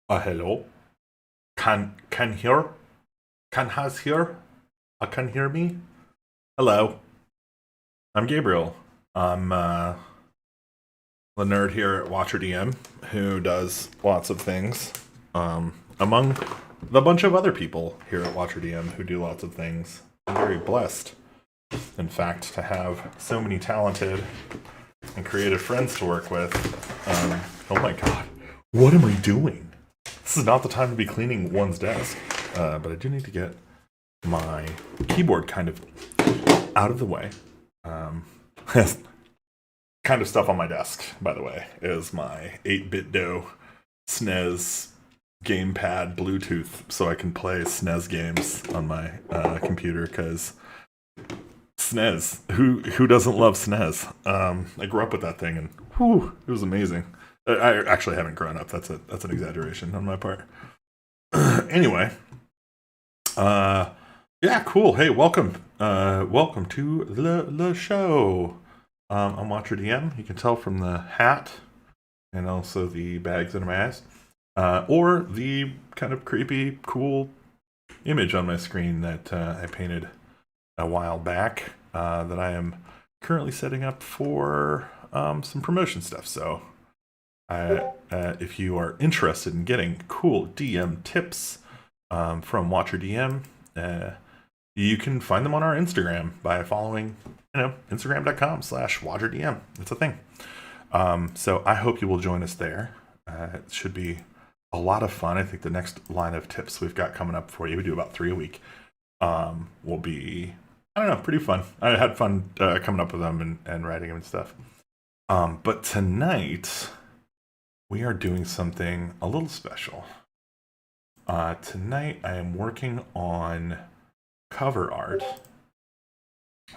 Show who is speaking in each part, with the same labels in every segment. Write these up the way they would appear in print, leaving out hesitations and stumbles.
Speaker 1: Hello. Can hear? Can has hear? Can hear me? Hello. I'm Gabriel. I'm the nerd here at Watcher DM who does lots of things. Among the bunch of other people here at Watcher DM who do lots of things. I'm very blessed, in fact, to have so many talented and creative friends to work with. Oh my god. What am I doing? This is not the time to be cleaning one's desk. But I do need to get my keyboard kind of out of the way. Kind of stuff on my desk, by the way, is my 8-bit do SNES gamepad Bluetooth, so I can play SNES games on my computer, because SNES, who doesn't love SNES? I grew up with that thing, and whew, it was amazing. I actually haven't grown up. That's an exaggeration on my part. Anyway, yeah, cool. Hey, welcome to the show. I'm Watcher DM. You can tell from the hat and also the bags under my eyes, or the kind of creepy, cool image on my screen that I painted a while back that I am currently setting up for some promotion stuff. So, if you are interested in getting cool DM tips from Watcher DM, you can find them on our Instagram by following, Instagram.com/WatcherDM. It's a thing. So I hope you will join us there. It should be a lot of fun. I think the next line of tips we've got coming up for you, we do about 3 a week, will be, I don't know, pretty fun. I had fun coming up with them and writing them and stuff. But tonight, we are doing something a little special. Tonight, I am working on cover art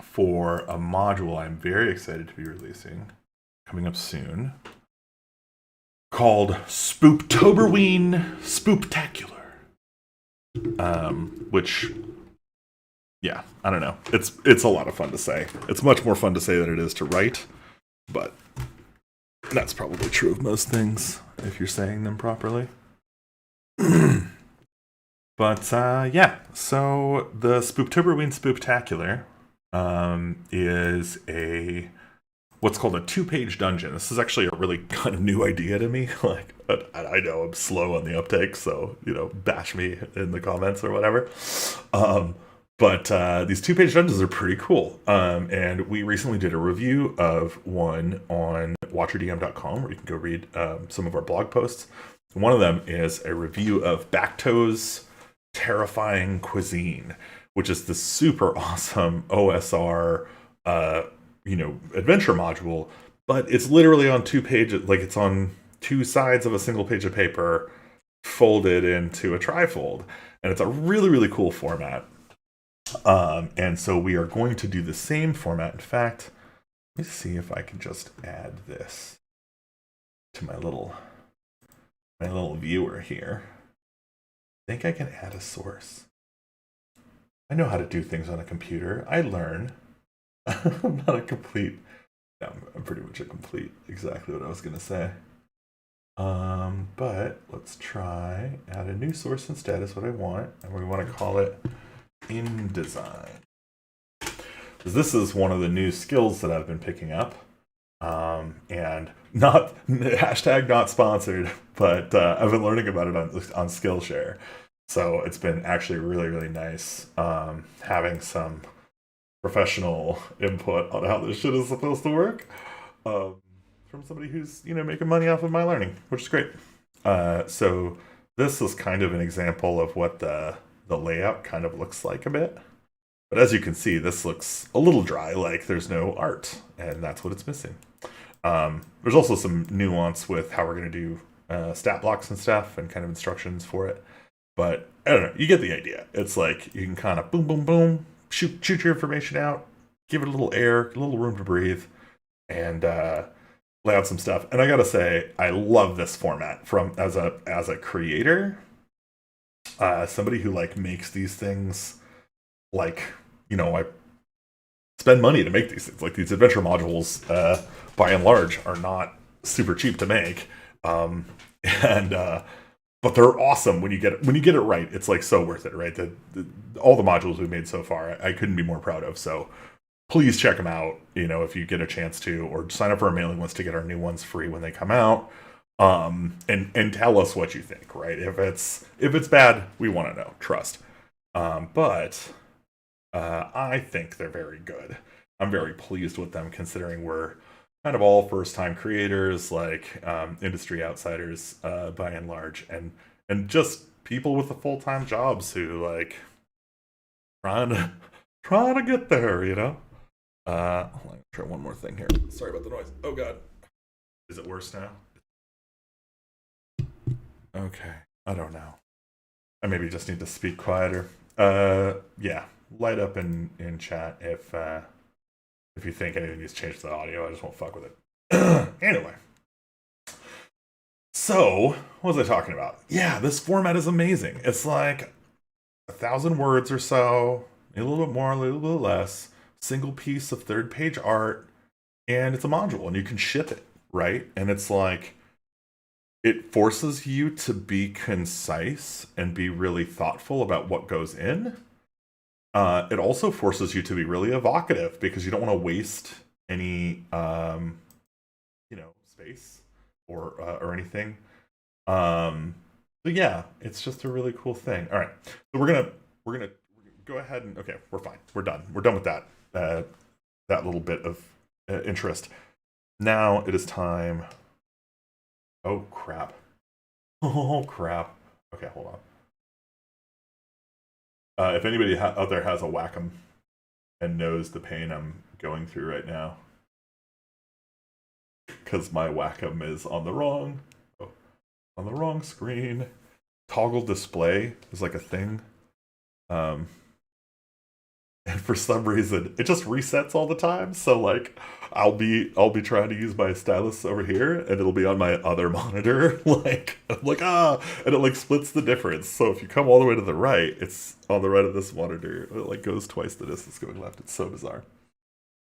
Speaker 1: for a module I'm very excited to be releasing, coming up soon, called Spooptoberween Spooptacular. Which, yeah, I don't know. It's a lot of fun to say. It's much more fun to say than it is to write, but that's probably true of most things if you're saying them properly. But yeah, so the Spooptoberween Spooptacular is what's called a 2-page dungeon. This is actually a really kind of new idea to me. Like, I know I'm slow on the uptake, so bash me in the comments or whatever. But these 2-page dungeons are pretty cool. And we recently did a review of one on watcherdm.com, where you can go read some of our blog posts. One of them is a review of Bacto's Terrifying Cuisine, which is the super awesome OSR, adventure module, but it's literally on 2 pages, like it's on 2 sides of a single page of paper folded into a trifold, and it's a really, really cool format. And so we are going to do the same format. In fact, let me see if I can just add this to my little viewer here. I think I can add a source. I know how to do things on a computer. I learn. I'm not a complete. No, I'm pretty much a complete. Exactly what I was gonna say. But let's try add a new source instead is what I want, and we want to call it InDesign. Because this is one of the new skills that I've been picking up. And not hashtag not sponsored, but I've been learning about it on Skillshare. So it's been actually really, really nice having some professional input on how this shit is supposed to work from somebody who's making money off of my learning, which is great. So this is kind of an example of what the layout kind of looks like a bit. But as you can see, this looks a little dry, like there's no art, and that's what it's missing. There's also some nuance with how we're going to do stat blocks and stuff and kind of instructions for it. But I don't know, you get the idea. It's like you can kind of boom, boom, boom, shoot your information out, give it a little air, a little room to breathe, and lay out some stuff. And I gotta say, I love this format as a creator, somebody who makes these things. I spend money to make these things. Like, these adventure modules, by and large, are not super cheap to make. But but they're awesome when you get it right. It's like so worth it, right? All the modules we've made so far, I couldn't be more proud of. So please check them out, if you get a chance to, or sign up for our mailing list to get our new ones free when they come out. And tell us what you think, right? If it's bad, we want to know. Trust. But I think they're very good. I'm very pleased with them, considering we're kind of all first-time creators, like industry outsiders by and large, and just people with the full-time jobs who like trying to get there, Let me try one more thing here. Sorry about the noise. Oh god, is it worse now? Okay, I don't know. I maybe just need to speak quieter. Yeah, light up in chat if you think anything needs to change the audio. I just won't fuck with it. Anyway, so what was I talking about? Yeah, this format is amazing. It's like 1,000 words or so, a little bit more, a little bit less. Single piece of third page art, and it's a module, and you can ship it, right? And it's like, it forces you to be concise and be really thoughtful about what goes in. It also forces you to be really evocative, because you don't want to waste any, space or anything. But yeah, it's just a really cool thing. All right, so we're gonna go ahead and okay, we're fine. We're done. We're done with that little bit of interest. Now it is time. Oh crap! Oh crap! Okay, hold on. If anybody out there has a Wacom and knows the pain I'm going through right now, because my Wacom is on the wrong screen. Toggle display is like a thing, and for some reason it just resets all the time. So like, I'll be trying to use my stylus over here, and it'll be on my other monitor. Like I'm like and it like splits the difference. So if you come all the way to the right, it's on the right of this monitor. It like goes twice the distance going left. It's so bizarre.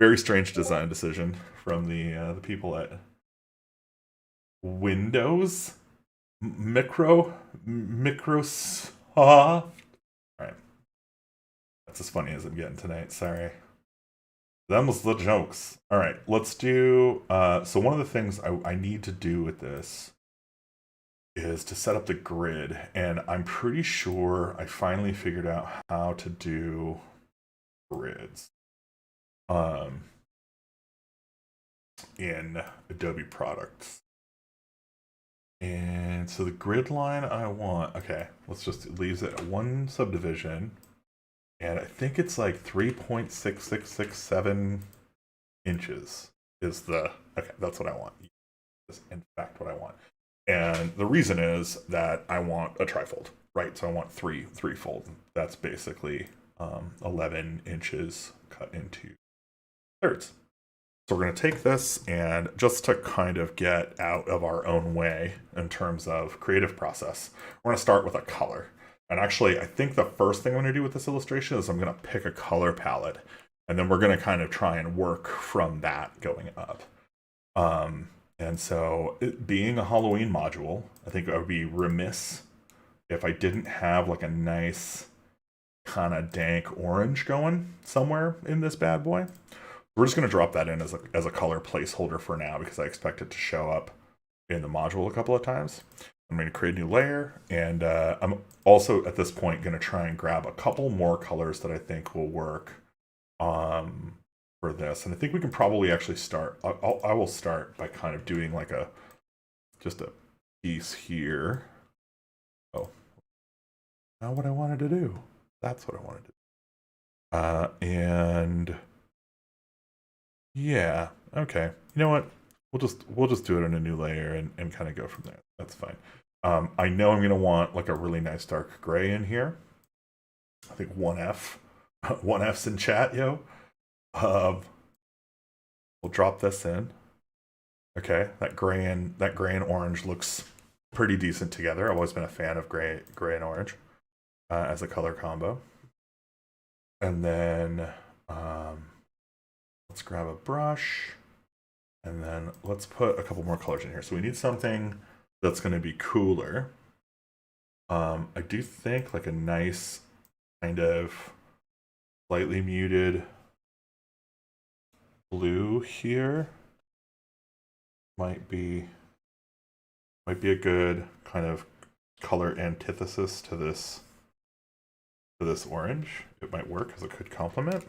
Speaker 1: Very strange design decision from the people at Windows Microsoft. All right, that's as funny as I'm getting tonight. Sorry. Them was the jokes. All right, let's do. So one of the things I need to do with this is to set up the grid, and I'm pretty sure I finally figured out how to do grids in Adobe Products. And so the grid line I want, okay, let's just leave it at one subdivision. And I think it's like 3.6667 inches is the, okay, that's what I want. That's in fact what I want. And the reason is that I want a trifold, right? So I want threefold. That's basically 11 inches cut into thirds. So we're going to take this, and just to kind of get out of our own way in terms of creative process, we're going to start with a color. And actually, I think the first thing I'm going to do with this illustration is I'm going to pick a color palette, and then we're going to kind of try and work from that going up. And so it being a Halloween module, I think I would be remiss if I didn't have like a nice kind of dank orange going somewhere in this bad boy. We're just going to drop that in as a color placeholder for now, because I expect it to show up in the module a couple of times. I'm going to create a new layer, and I'm also at this point going to try and grab a couple more colors that I think will work for this. And I think we can probably actually start. I will start by kind of doing like just a piece here. Oh, not what I wanted to do. That's what I wanted to do. And yeah, okay. You know what? We'll just do it in a new layer and kind of go from there. That's fine. I know I'm gonna want like a really nice dark gray in here. I think 1F. 1F's in chat, yo. We'll drop this in. Okay, that gray and orange looks pretty decent together. I've always been a fan of gray and orange as a color combo. And then let's grab a brush, and then let's put a couple more colors in here. So we need something that's going to be cooler. I do think like a nice kind of slightly muted blue here might be a good kind of color antithesis to this orange. It might work as a good complement.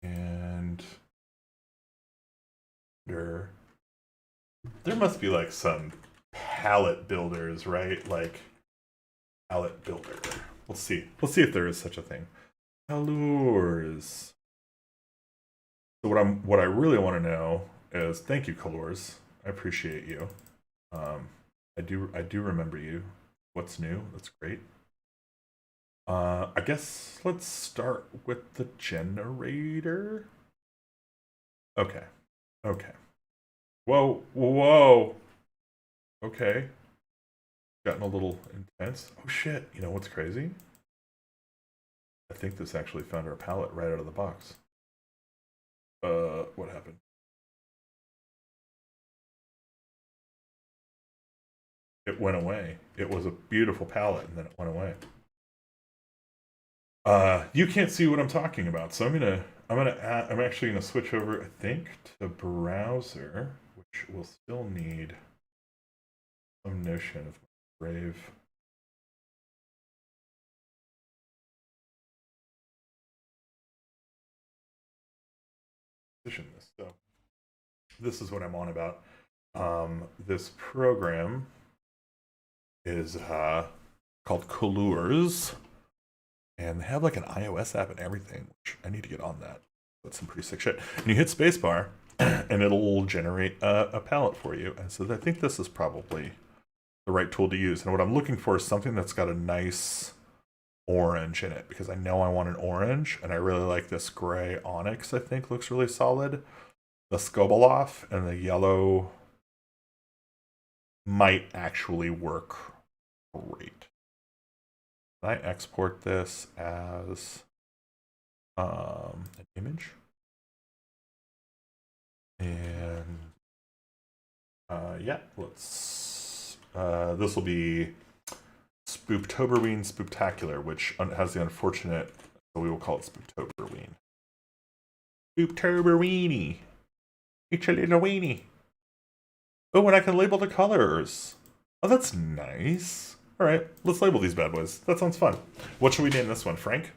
Speaker 1: And there must be like some palette builders, right? Like palette builder. Let's see if there is such a thing. Collurs. So what I really want to know is, thank you, Collurs. I appreciate you. I do remember you. What's new? That's great. I guess let's start with the generator. Okay. Whoa. Okay. Gotten a little intense. Oh shit, you know what's crazy? I think this actually found our palette right out of the box. What happened? It went away. It was a beautiful palette and then it went away. You can't see what I'm talking about, so I'm actually gonna switch over, I think, to browser, which will still need some notion of Brave. So this is what I'm on about. This program is called Collurs, and they have like an iOS app and everything, which I need to get on that. That's some pretty sick shit. And you hit spacebar, and it'll generate a palette for you. And so I think this is probably the right tool to use. And what I'm looking for is something that's got a nice orange in it, because I know I want an orange, and I really like this gray onyx. I think looks really solid. The Skoboloff and the yellow might actually work great. Can I export this as an image? And yeah, let's. This will be Spooptoberween Spooptacular, which has the unfortunate, so we will call it Spooptoberween. Spooptoberweenie. It's a little weenie. Oh, and I can label the colors. Oh, that's nice. All right, let's label these bad boys. That sounds fun. What should we name this one? Frank?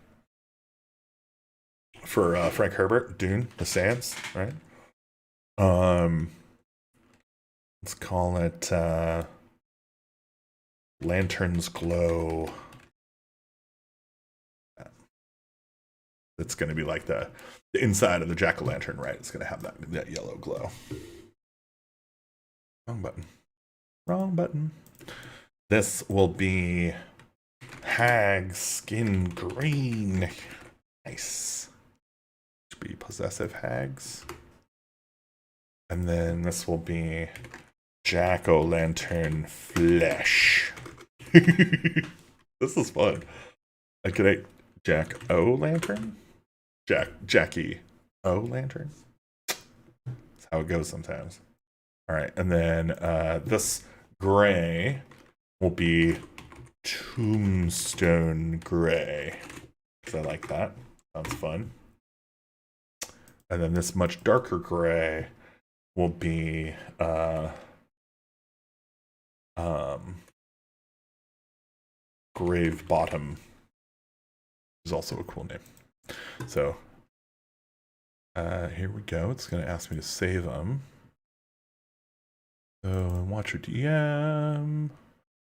Speaker 1: For Frank Herbert, Dune, The Sands, right? Let's call it Lanterns Glow. It's going to be like the inside of the jack-o'-lantern, right? It's going to have that yellow glow. Wrong button. This will be Hag Skin Green. Nice. Should be Possessive Hags. And then this will be Jack-o'-lantern Flesh. This is fun. Could I Jack-o'-lantern? Jackie O-lantern? That's how it goes sometimes. All right, and then this gray will be Tombstone Gray, because I like that. Sounds fun. And then this much darker gray will be Grave Bottom, which is also a cool name. So here we go. It's going to ask me to save them. So watch your DM.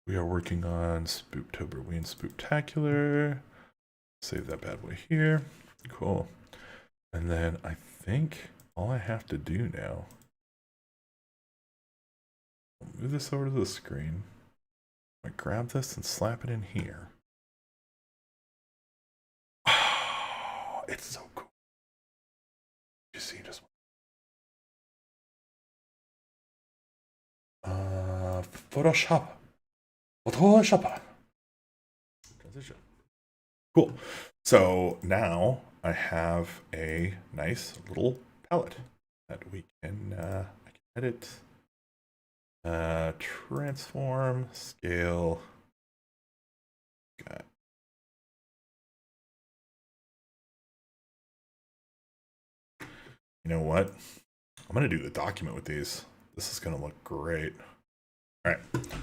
Speaker 1: We are working on Spooptoberween Spooptacular. Save that bad boy here. Cool. And then I think all I have to do now, I'll move this over to the screen. I grab this and slap it in here. Oh, it's so cool. You see, just Photoshop. Transition. Cool. So now I have a nice little palette that we can I can edit Transform, scale. Okay. You know what? I'm going to do the document with these. This is going to look great. All right.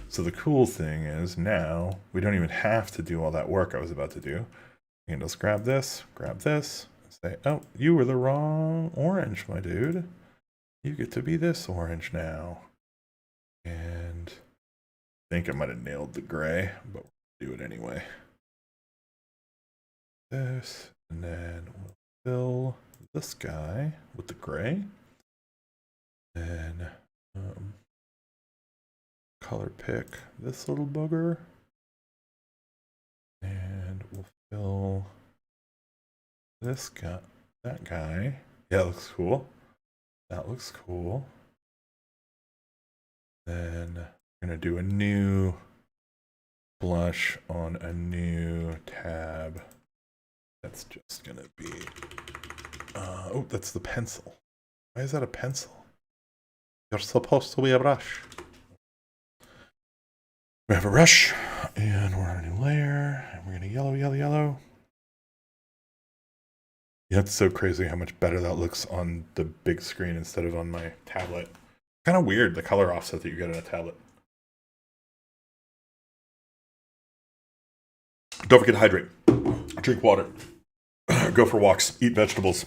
Speaker 1: So the cool thing is now we don't even have to do all that work I was about to do. You can just grab this, and say, oh, you were the wrong orange, my dude. You get to be this orange now. And I think I might have nailed the gray, but we'll do it anyway. This, and then we'll fill this guy with the gray. Then color pick this little bugger. And we'll fill this guy, that guy. Yeah, that looks cool. That looks cool. Then we're going to do a new blush on a new tab. That's just going to be... oh, that's the pencil. Why is that a pencil? You're supposed to be a brush. We have a brush, and we're on a new layer, and we're going to yellow, yellow, yellow. Yeah, it's so crazy how much better that looks on the big screen instead of on my tablet. Kind of weird, the color offset that you get on a tablet. Don't forget to hydrate. Drink water. Go for walks. Eat vegetables.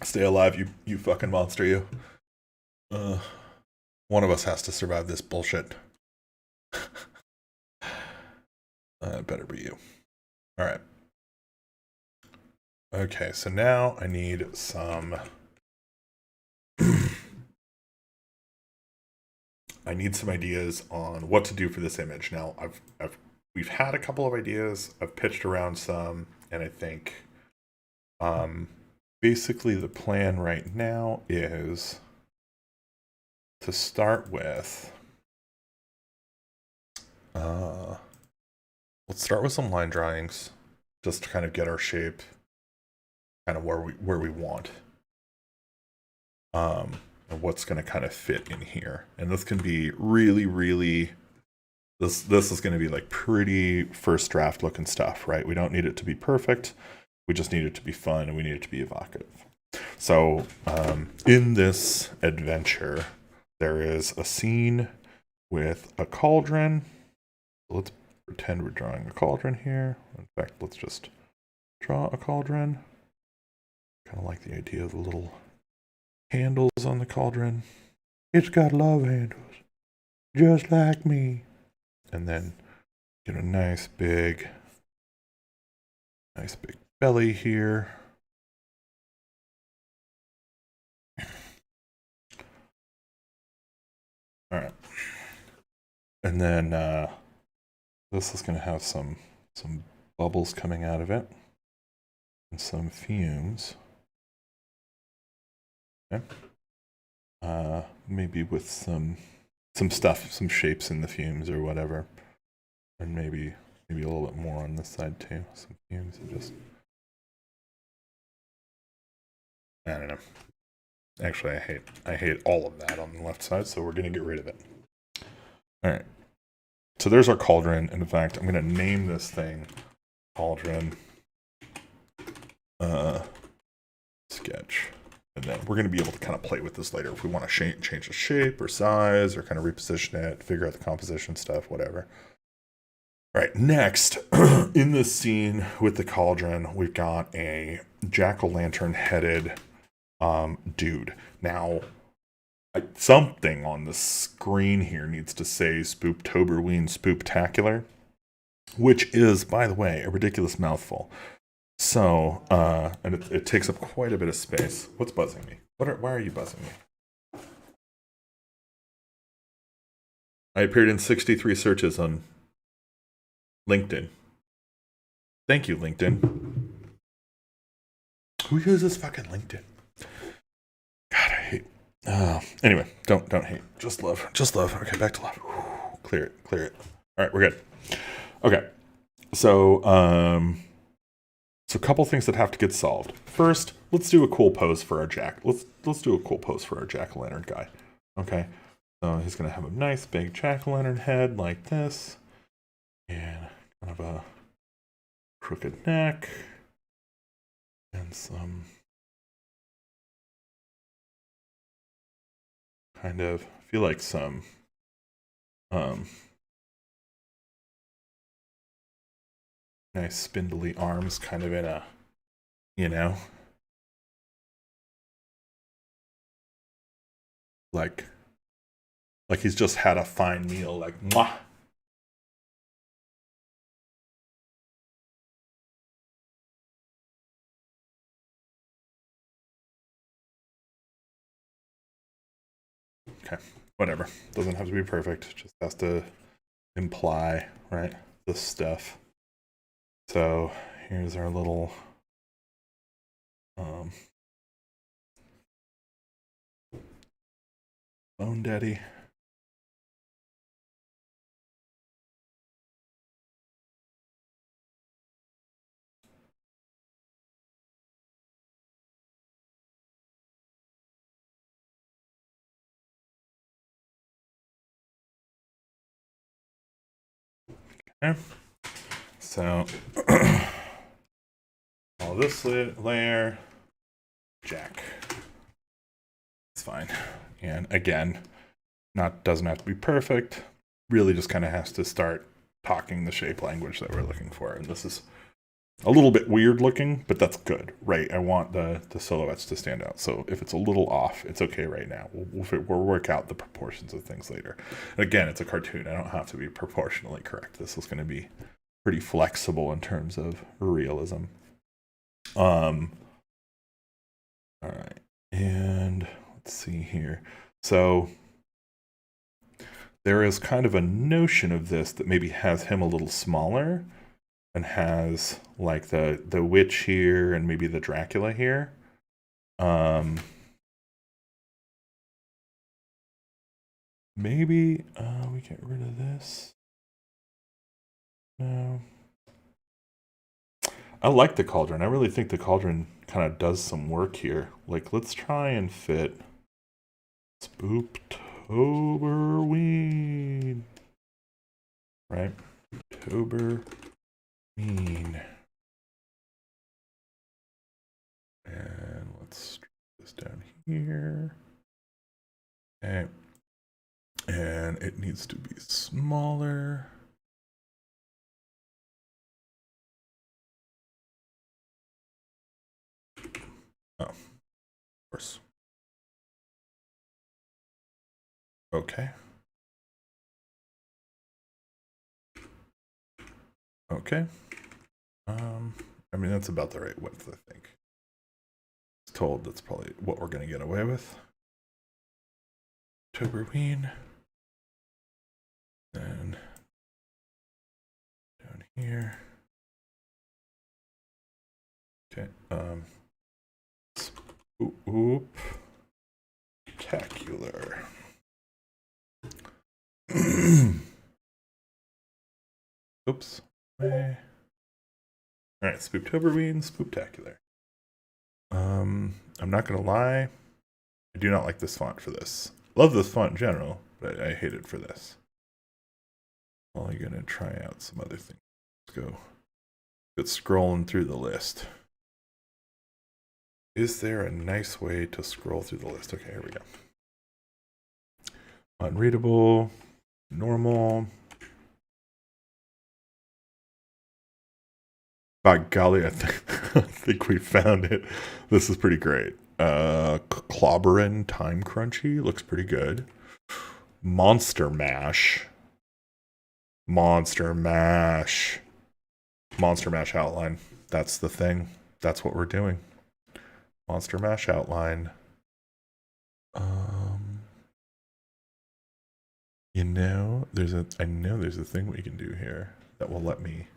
Speaker 1: Stay alive, you fucking monster, you. One of us has to survive this bullshit. It better be you. All right. Okay, so now I need some... I need some ideas on what to do for this image. Now, we've had a couple of ideas. I've pitched around some, and I think basically the plan right now is to start with... let's start with some line drawings, just to kind of get our shape kind of where we want. And what's going to kind of fit in here. And this can be really, this is going to be like pretty first draft looking stuff, right? We don't need it to be perfect. We just need it to be fun, and we need it to be evocative. So in this adventure, there is a scene with a cauldron. Let's pretend we're drawing a cauldron here. In fact, let's just draw a cauldron. Kind of like the idea of the little handles on the cauldron. It's got love handles, just like me. And then get a nice big belly here. All right. And then this is going to have some bubbles coming out of it and some fumes. Okay. Maybe with some stuff, some shapes in the fumes or whatever, and maybe a little bit more on this side too. Some fumes and just, I don't know. Actually, I hate all of that on the left side, so we're gonna get rid of it. All right. So there's our cauldron. And in fact, I'm gonna name this thing cauldron sketch. And then we're going to be able to kind of play with this later if we want to change the shape or size or kind of reposition it, figure out the composition stuff, whatever. All right, next, in this scene with the cauldron, we've got a jack-o'-lantern headed dude. Now, something on the screen here needs to say Spooptoberween Spooptacular, which is, by the way, a ridiculous mouthful. So, and it takes up quite a bit of space. What's buzzing me? Why are you buzzing me? I appeared in 63 searches on LinkedIn. Thank you, LinkedIn. Who uses fucking LinkedIn? God, I hate. Anyway, don't hate. Just love. Okay, back to love. Whew, clear it. All right, we're good. Okay, so So a couple things that have to get solved. First, let's do a cool pose for our Let's do a cool pose for our jack-o'-lantern guy. Okay. So he's going to have a nice big jack-o'-lantern head like this, and kind of a crooked neck, and some kind of, I feel like some nice spindly arms, kind of in a, you know, like he's just had a fine meal, like mwah. Okay, whatever. Doesn't have to be perfect. Just has to imply, right, this stuff. So here's our little Bone Daddy. Okay. So all this layer, Jack. It's fine. And again, doesn't have to be perfect. Really just kind of has to start talking the shape language that we're looking for. And this is a little bit weird looking, but that's good, right? I want the silhouettes to stand out. So if it's a little off, it's okay right now. We'll work out the proportions of things later. And again, it's a cartoon. I don't have to be proportionally correct. This is going to be pretty flexible in terms of realism. All right. And let's see here. So there is kind of a notion of this that maybe has him a little smaller and has like the witch here and maybe the Dracula here. Maybe we get rid of this. No. I like the cauldron. I really think the cauldron kind of does some work here. Like, let's try and fit Spooktoberween. Right? Toberween. And let's drop this down here. Okay. And it needs to be smaller. Oh, of course. Okay. Okay. I mean, that's about the right width, I think. It's told that's probably what we're going to get away with. Toberween. Then down here. Okay. Spectacular. Oops. All right, Spooktoberween, Spooktacular. I'm not gonna lie, I do not like this font for this. Love this font in general, but I hate it for this. Only gonna try out some other things. Let's go. It's scrolling through the list. Is there a nice way to scroll through the list? Okay, here we go. Unreadable, normal. By golly, I think we found it. This is pretty great. Clobberin' Time Crunchy looks pretty good. Monster Mash. Monster Mash outline. That's the thing. That's what we're doing. Monster Mash outline. I know there's a thing we can do here that will let me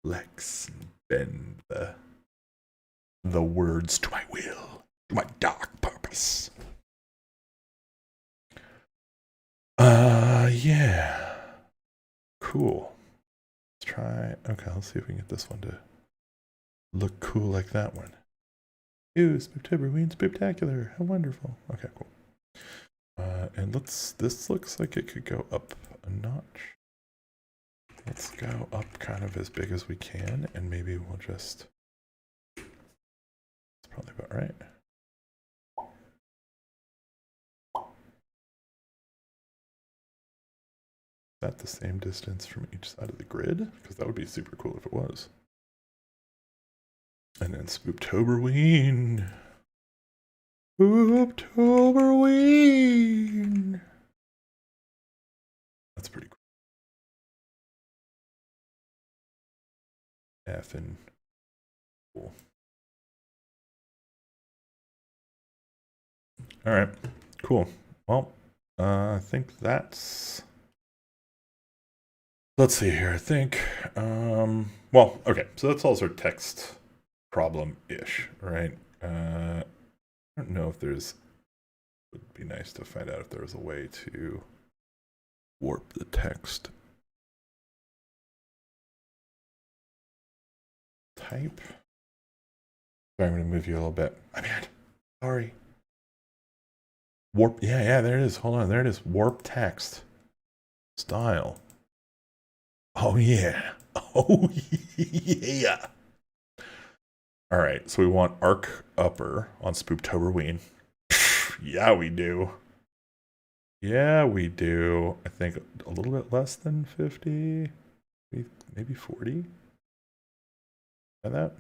Speaker 1: flex and bend the words to my will, to my dark purpose. Yeah. Cool. Let's try. Okay, let's see if we can get this one to look cool like that one. Ew, Spooktoberween, Spooktacular. How wonderful. Okay, cool. And this looks like it could go up a notch. Let's go up kind of as big as we can, and maybe we'll just, that's probably about right. Is that the same distance from each side of the grid? Because that would be super cool if it was. And then Spooktoberween. Spooktoberween. That's pretty cool. Effing cool. All right, cool. Well, I think that's. Let's see here. I think. Well, okay. So that solves our text problem-ish, right? I don't know if there's. It would be nice to find out if there was a way to warp the text type. Sorry, I'm going to move you a little bit. My bad. Sorry. Warp. Yeah, there it is. Hold on. There it is. Warp text. Style. Oh, yeah. Oh, yeah. All right. So we want arc upper on Spooktoberween. Yeah, we do. Yeah, we do. I think a little bit less than 50. Maybe 40. Try that.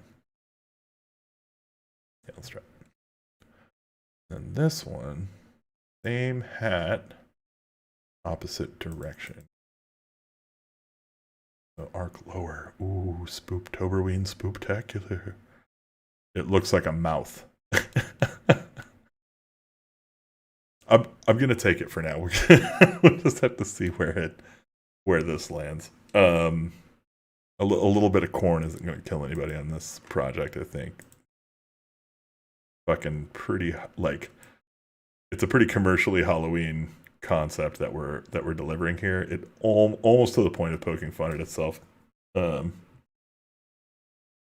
Speaker 1: Yeah, let's try it. And this one, same hat, opposite direction. So arc lower. Ooh, Spooktoberween spooktacular. It looks like a mouth. I'm gonna take it for now. We'll just have to see where this lands. A little bit of corn isn't gonna kill anybody on this project, I think. Fucking pretty, like, it's a pretty commercially Halloween concept that we're delivering here. It almost to the point of poking fun at itself. For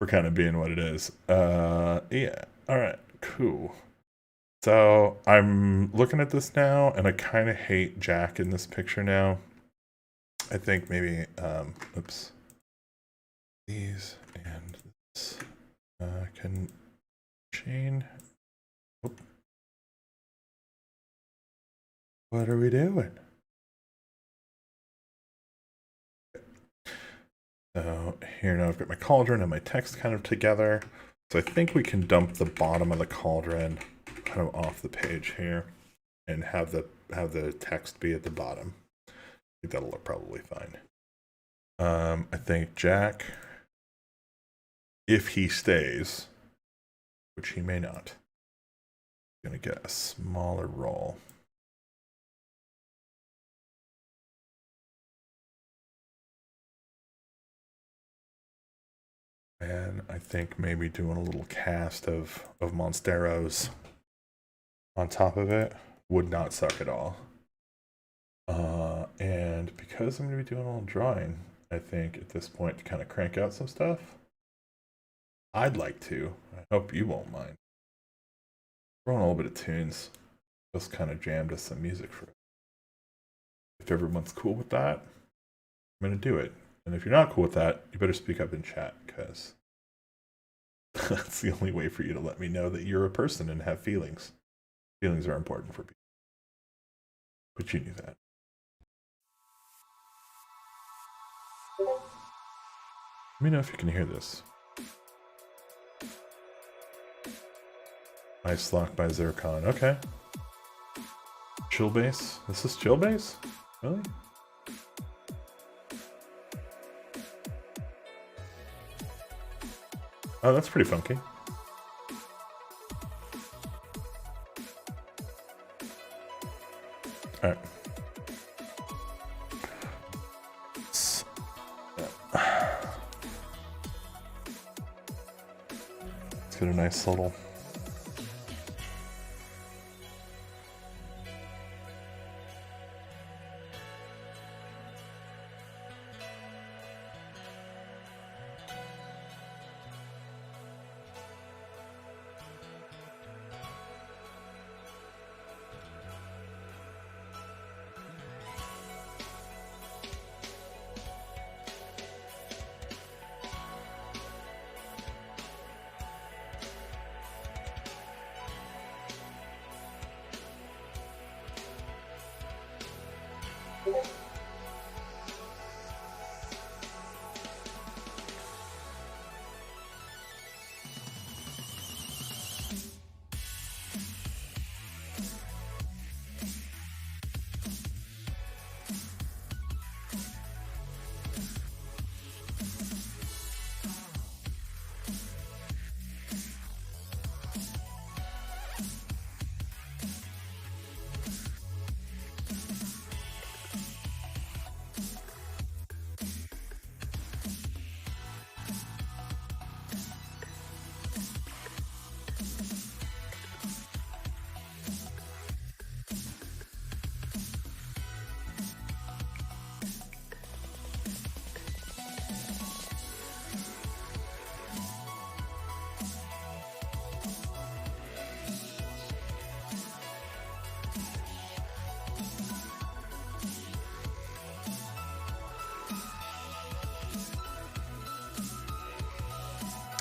Speaker 1: kind of being what it is. Yeah. All right. Cool. So I'm looking at this now, and I kind of hate Jack in this picture now. I think maybe, oops, these and this can chain. Oop. What are we doing? So here now I've got my cauldron and my text kind of together. So I think we can dump the bottom of the cauldron kind of off the page here and have the text be at the bottom. I think that'll look probably fine. I think Jack, if he stays, which he may not, is going to get a smaller roll. And I think maybe doing a little cast of Monsteros on top of it would not suck at all. And because I'm going to be doing a little drawing, I think at this point to kind of crank out some stuff, I'd like to. I hope you won't mind. Throwing a little bit of tunes. Just kind of jammed us some music for it. If everyone's cool with that, I'm going to do it. And if you're not cool with that, you better speak up in chat, because that's the only way for you to let me know that you're a person and have feelings. Feelings are important for people. But you knew that. Let me know if you can hear this. Ice Lock by Zircon. Okay. Chill bass. This is chill bass? Really? Oh, that's pretty funky. All right. Let's get a nice little.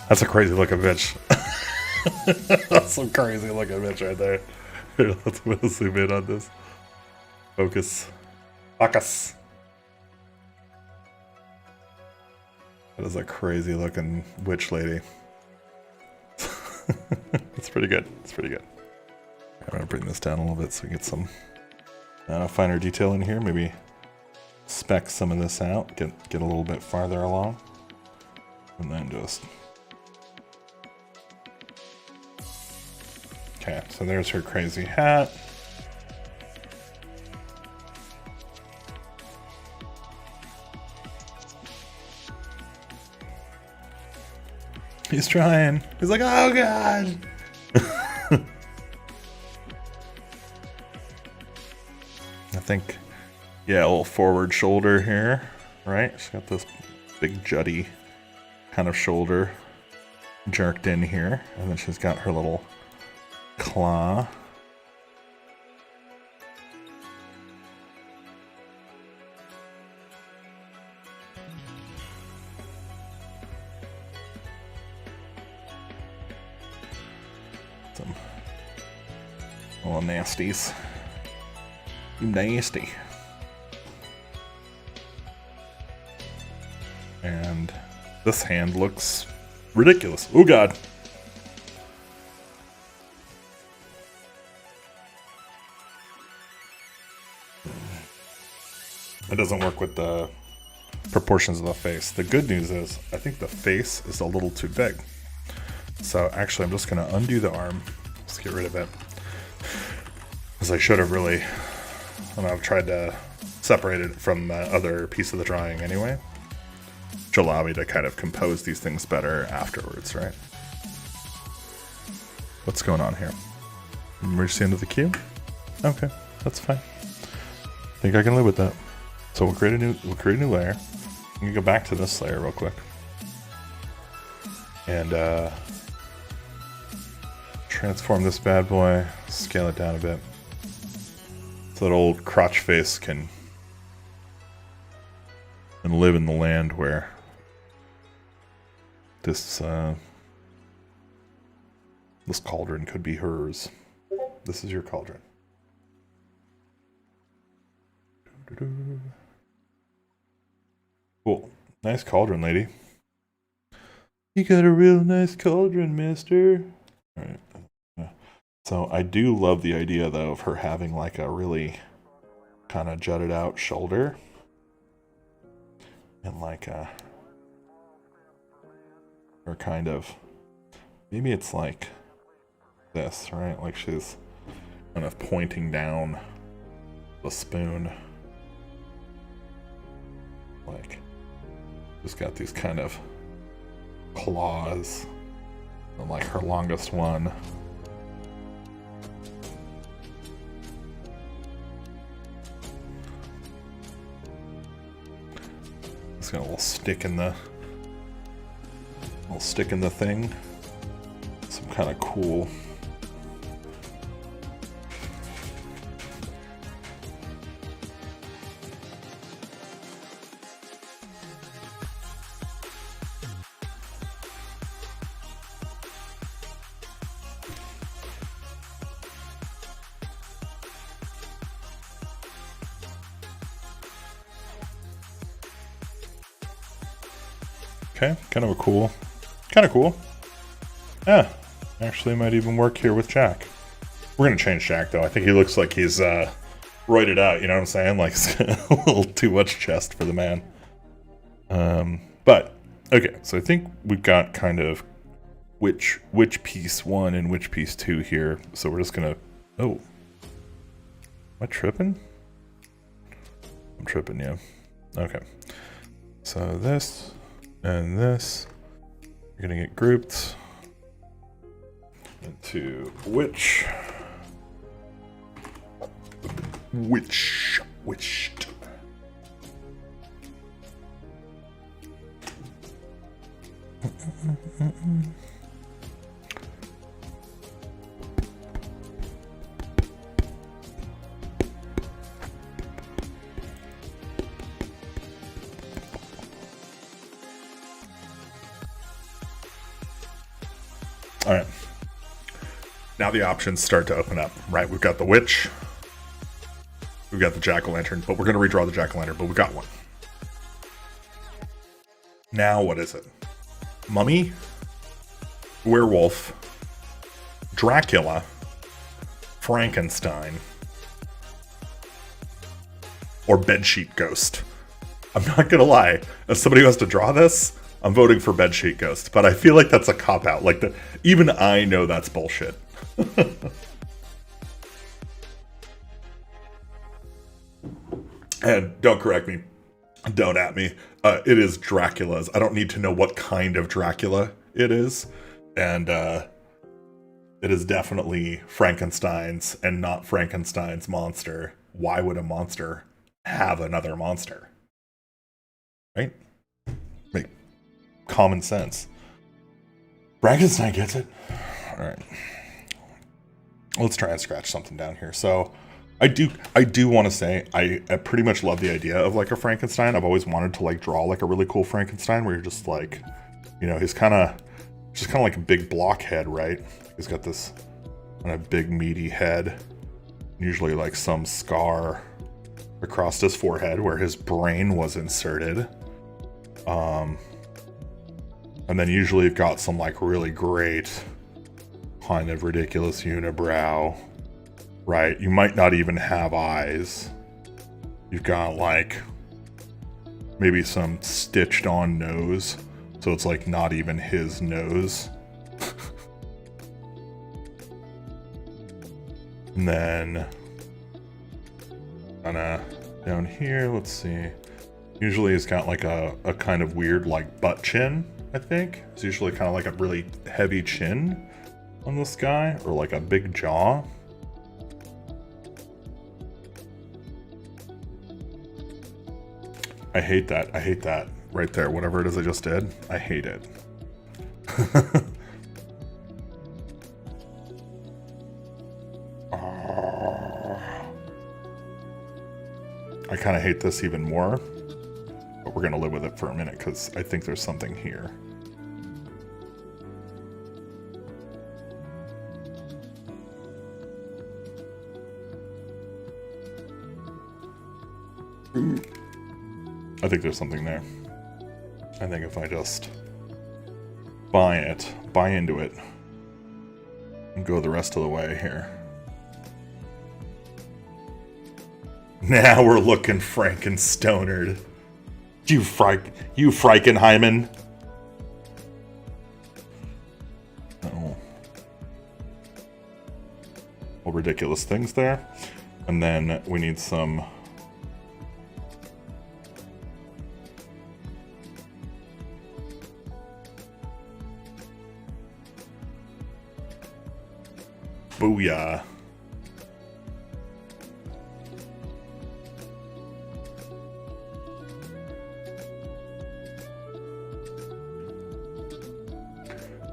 Speaker 1: That's a crazy looking bitch. That's some crazy looking bitch right there. Here, let's zoom in on this. Focus. Focus. That is a crazy looking witch lady. It's pretty good. It's pretty good. I'm gonna bring this down a little bit so we get some finer detail in here. Maybe spec some of this out. Get a little bit farther along, and then just. Okay, so there's her crazy hat. He's trying. He's like, oh god. I think, yeah, a little forward shoulder here, right? She's got this big jutty kind of shoulder jerked in here, and then she's got her little claw. Some little nasties. You nasty. And this hand looks ridiculous. Oh god. It doesn't work with the proportions of the face. The good news is, I think the face is a little too big. So actually, I'm just going to undo the arm. Let's get rid of it. Because I should have really, and I've tried to separate it from the other piece of the drawing anyway. Which will allow me to kind of compose these things better afterwards, right? What's going on here? Merge the end of the queue? Okay, that's fine. I think I can live with that. So we'll create a new layer. I'm gonna go back to this layer real quick. And transform this bad boy, scale it down a bit. So that old crotch face can live in the land where this this cauldron could be hers. This is your cauldron. Cool. Nice cauldron, lady. You got a real nice cauldron, mister. Alright. So I do love the idea, though, of her having like a really kind of jutted out shoulder. And like her kind of, maybe it's like this, right? Like she's kind of pointing down the spoon. Like, she's got these kind of claws, and like her longest one. It's got a little stick in the thing. Some kind of cool. Okay, kind of cool. Yeah, actually might even work here with Jack. We're gonna change Jack though. I think he looks like he's roided out, you know what I'm saying? Like a little too much chest for the man. But okay, so I think we've got kind of which piece 1 and which piece 2 here. So we're just gonna am I tripping? I'm tripping, yeah. Okay. So this and this are gonna get grouped into which. All right. Now the options start to open up, right? We've got the witch. We've got the jack-o'-lantern, but we're going to redraw the jack-o'-lantern, but we've got one. Now what is it? Mummy, werewolf, Dracula, Frankenstein, or bedsheet ghost. I'm not going to lie. As somebody who has to draw this, I'm voting for bedsheet ghost, but I feel like that's a cop-out. Like, even I know that's bullshit. And don't correct me. Don't at me. It is Dracula's. I don't need to know what kind of Dracula it is. And it is definitely Frankenstein's and not Frankenstein's monster. Why would a monster have another monster? Right? Make common sense. Frankenstein gets it. All right. Let's try and scratch something down here. So I do want to say I pretty much love the idea of like a Frankenstein. I've always wanted to like draw like a really cool Frankenstein where you're just like, you know, he's kind of like a big blockhead, right? He's got this kind of big meaty head, usually like some scar across his forehead where his brain was inserted. And then usually you've got some like really great kind of ridiculous unibrow, right? You might not even have eyes. You've got like maybe some stitched on nose, so it's like not even his nose. And then kind of down here, let's see. Usually it's got like a kind of weird like butt chin, I think. It's usually kind of like a really heavy chin on this guy, or like a big jaw. I hate that. I hate that right there. Whatever it is I just did, I hate it. I kind of hate this even more, but we're going to live with it for a minute because I think there's something here. I think there's something there. I think if I just buy into it, and go the rest of the way here. Now we're looking Frankenstonered. You Frankenheimen. Oh. All ridiculous things there. And then we need some booyah.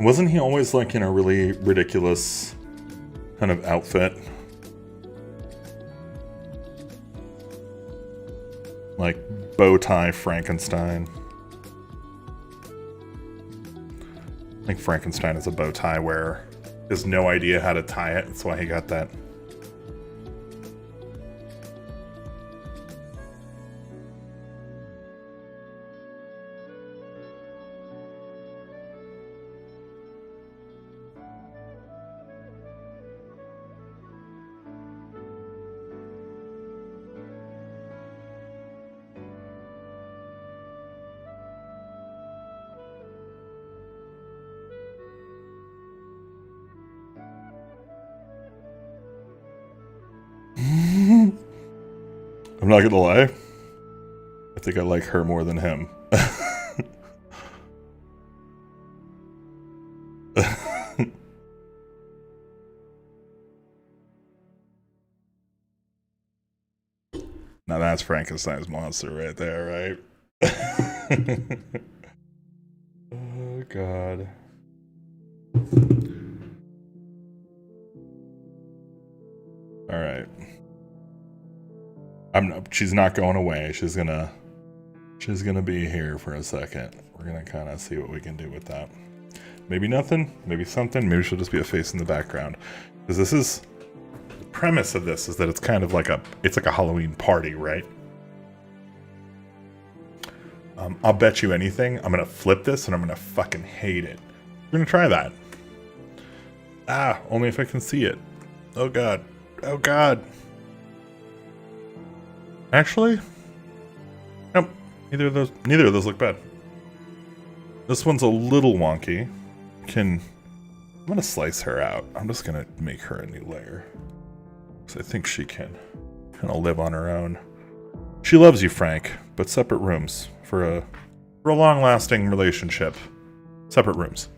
Speaker 1: Wasn't he always like in a really ridiculous kind of outfit? Like bow tie Frankenstein. I think Frankenstein is a bow tie wearer. He has no idea how to tie it. That's why he got that. I'm not gonna lie. I think I like her more than him. Now that's Frankenstein's monster right there, right? Oh, God. All right. She's not going away. She's gonna be here for a second. We're gonna kind of see what we can do with that. Maybe nothing, maybe something, maybe she'll just be a face in the background. Because this is, the premise of this is that it's kind of like it's like a Halloween party, right? I'll bet you anything, I'm gonna flip this and I'm gonna fucking hate it. We're gonna try that. Ah, only if I can see it. Oh God, oh God. Actually, nope, neither of those look bad. This one's a little wonky. I'm gonna slice her out. I'm just gonna make her a new layer. Because I think she can kind of live on her own. She loves you, Frank, but separate rooms for a long-lasting relationship. Separate rooms.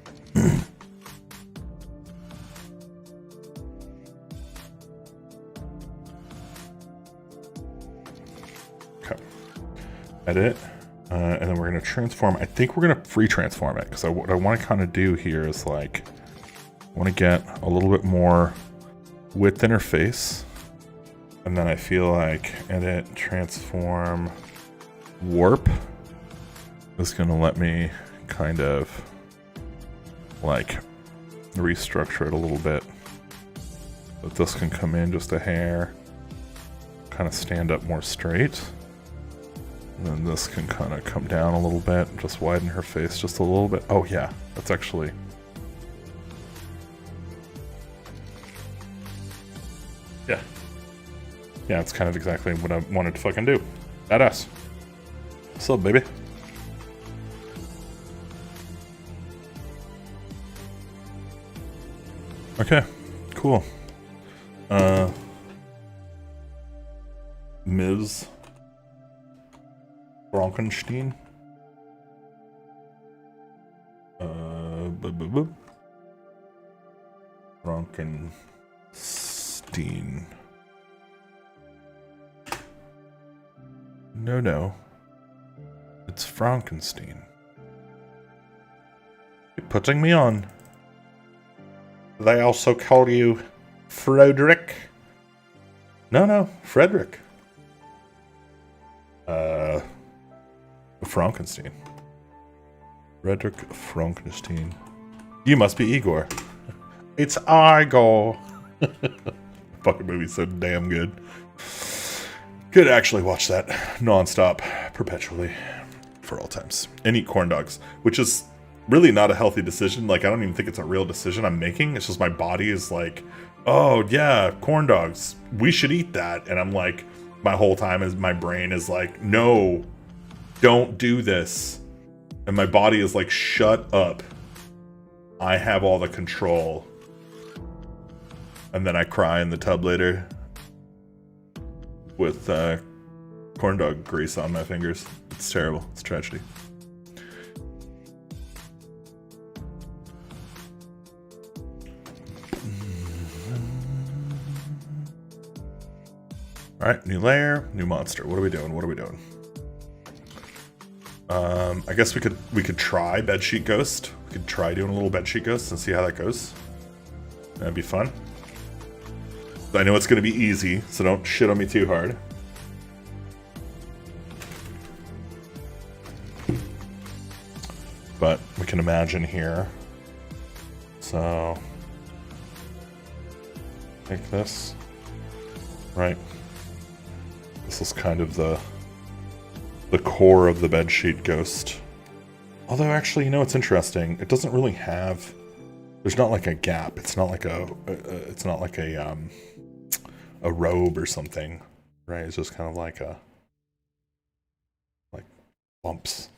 Speaker 1: Okay. Edit. And then we're going to transform. I think we're going to free transform it. Because what I want to kind of do here is like, I want to get a little bit more width in her face. And then I feel like edit, transform, warp is going to let me kind of like restructure it a little bit. But this can come in just a hair, kind of stand up more straight. And then this can kind of come down a little bit, just widen her face just a little bit. Oh yeah, that's actually... Yeah. Yeah, it's kind of exactly what I wanted to fucking do. Badass. What's up, baby? Okay, cool. Ms. Frankenstein. Frankenstein. No. It's Frankenstein. You're putting me on. They also call you Frederick? No, Frederick. Frankenstein. Frederick Frankenstein. You must be Igor. It's Igor. Fucking movie's so damn good. Could actually watch that nonstop, perpetually, for all times. And eat corn dogs, which is really not a healthy decision. Like, I don't even think it's a real decision I'm making. It's just my body is like, oh yeah, corn dogs. We should eat that. And I'm like, my whole time is my brain is like, no, don't do this. And my body is like, shut up. I have all the control. And then I cry in the tub later with corn dog grease on my fingers. It's terrible. It's a tragedy. All right, new layer, new monster. What are we doing? I guess we could try bedsheet ghost. We could try doing a little bedsheet ghost and see how that goes. That'd be fun. I know it's going to be easy, so don't shit on me too hard. But we can imagine here. So take this. Right. This is kind of the core of the bedsheet ghost. Although actually, you know, it's interesting. It doesn't really have. There's not like a gap. It's not like a robe or something, right? It's just kind of like bumps.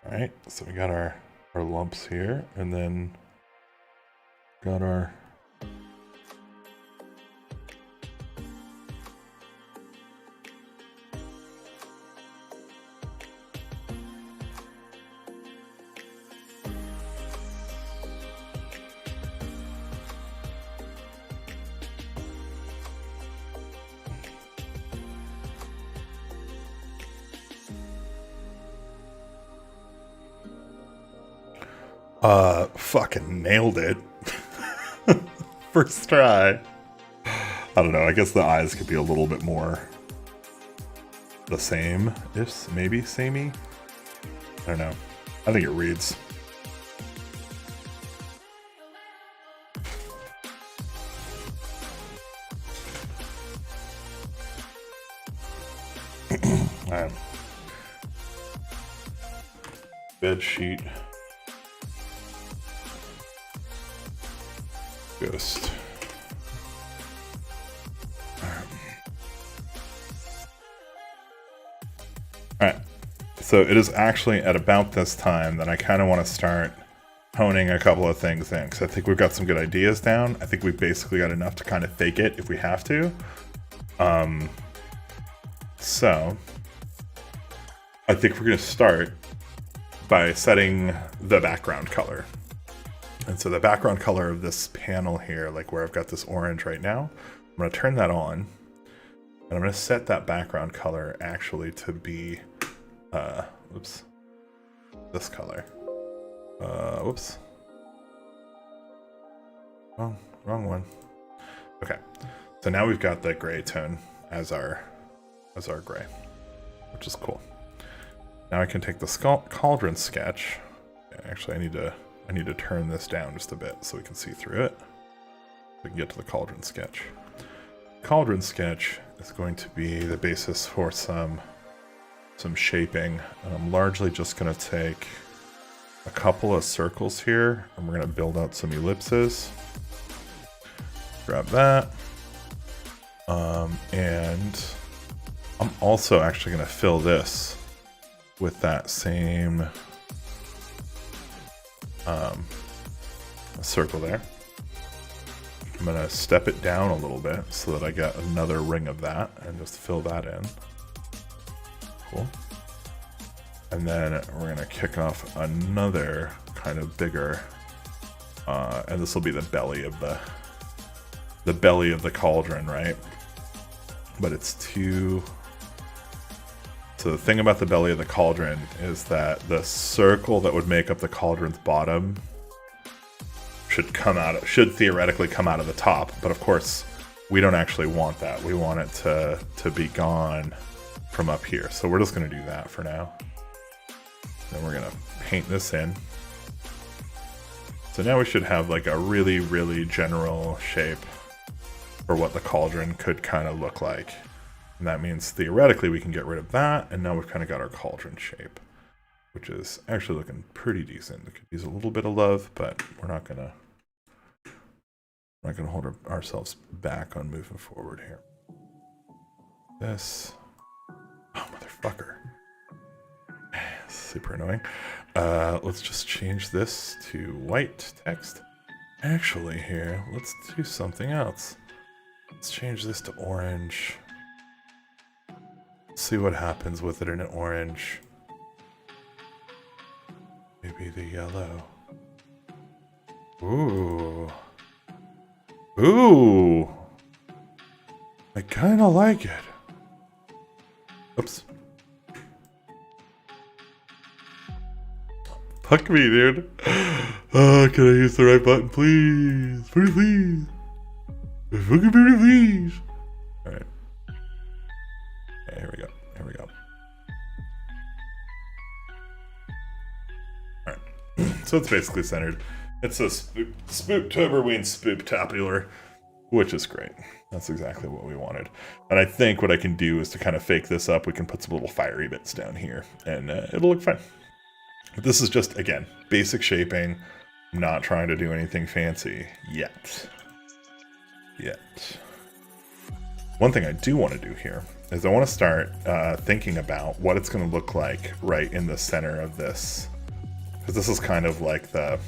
Speaker 1: All right, so we got our lumps here, and then got our fucking nailed it. First try. I don't know, I guess the eyes could be a little bit more the same, if maybe samey. I don't know. I think it reads. Alright. Bed sheet. Ghost. Alright, so it is actually at about this time that I kind of want to start honing a couple of things in, because I think we've got some good ideas down. I think we've basically got enough to kind of fake it if we have to. So I think we're going to start by setting the background color. And so the background color of this panel here, like where I've got this orange right now, I'm going to turn that on. And I'm going to set that background color actually to be, oops, this color. Whoops. Oh, wrong one. Okay. So now we've got that gray tone as our gray, which is cool. Now I can take the cauldron sketch. Actually, I need to turn this down just a bit so we can see through it. We can get to the cauldron sketch. Cauldron sketch is going to be the basis for some shaping. And I'm largely just going to take a couple of circles here, and we're going to build out some ellipses. Grab that. And I'm also actually going to fill this with that same circle there. I'm going to step it down a little bit so that I get another ring of that and just fill that in. Cool. And then we're going to kick off another kind of bigger, and this will be the belly of the cauldron, right? But it's too... So the thing about the belly of the cauldron is that the circle that would make up the cauldron's bottom should theoretically come out of the top, but of course we don't actually want that. We want it to be gone from up here. So we're just going to do that for now. Then we're going to paint this in. So now we should have like a really, really general shape for what the cauldron could kind of look like. And that means theoretically we can get rid of that, and now we've kind of got our cauldron shape, which is actually looking pretty decent. It could use a little bit of love, but we're not gonna hold ourselves back on moving forward here. This, oh motherfucker, super annoying. Let's just change this to white text. Actually, here, let's do something else. Let's change this to orange. See what happens with it in an orange. Maybe the yellow. Ooh. Ooh. I kind of like it. Oops. Fuck me, dude. Oh, can I use the right button, please? Pretty please. Fucking pretty please. Alright. Okay, here we go. Here we go. Alright. So it's basically centered. It's a Spooktoberween Spooktacular, which is great. That's exactly what we wanted. And I think what I can do is to kind of fake this up. We can put some little fiery bits down here, and it'll look fine. But this is just, again, basic shaping. I'm not trying to do anything fancy yet. One thing I do want to do here is I want to start thinking about what it's going to look like right in the center of this. Because this is kind of like this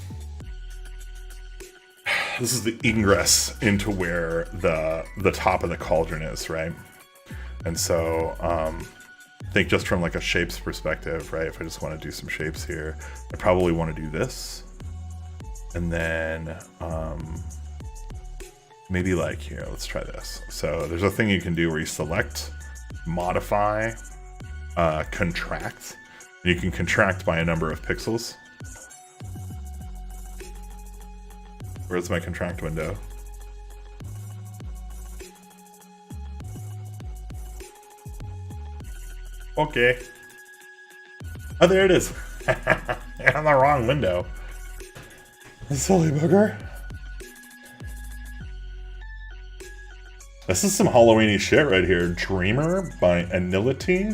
Speaker 1: is the ingress into where the top of the cauldron is, right? And so I think just from like a shapes perspective, right? If I just want to do some shapes here, I probably want to do this. And then maybe like here, let's try this. So there's a thing you can do where you select, modify, contract. You can contract by a number of pixels. Where's my contract window? Okay. Oh, there it is. I'm the wrong window. Silly booger. This is some Halloween-y shit right here. Dreamer by Anility.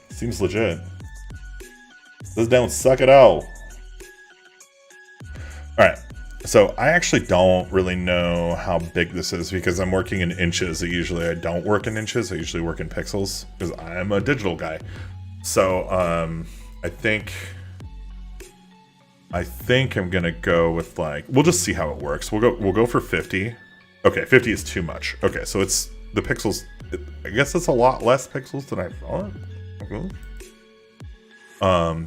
Speaker 1: Seems legit. This don't suck at all. Alright. So I actually don't really know how big this is because I'm working in inches. Usually I don't work in inches. I usually work in pixels because I'm a digital guy. So I think I'm gonna go with like, we'll just see how it works. We'll go for 50. Okay, 50 is too much. Okay, so it's the pixels. I guess it's a lot less pixels than I thought. Okay.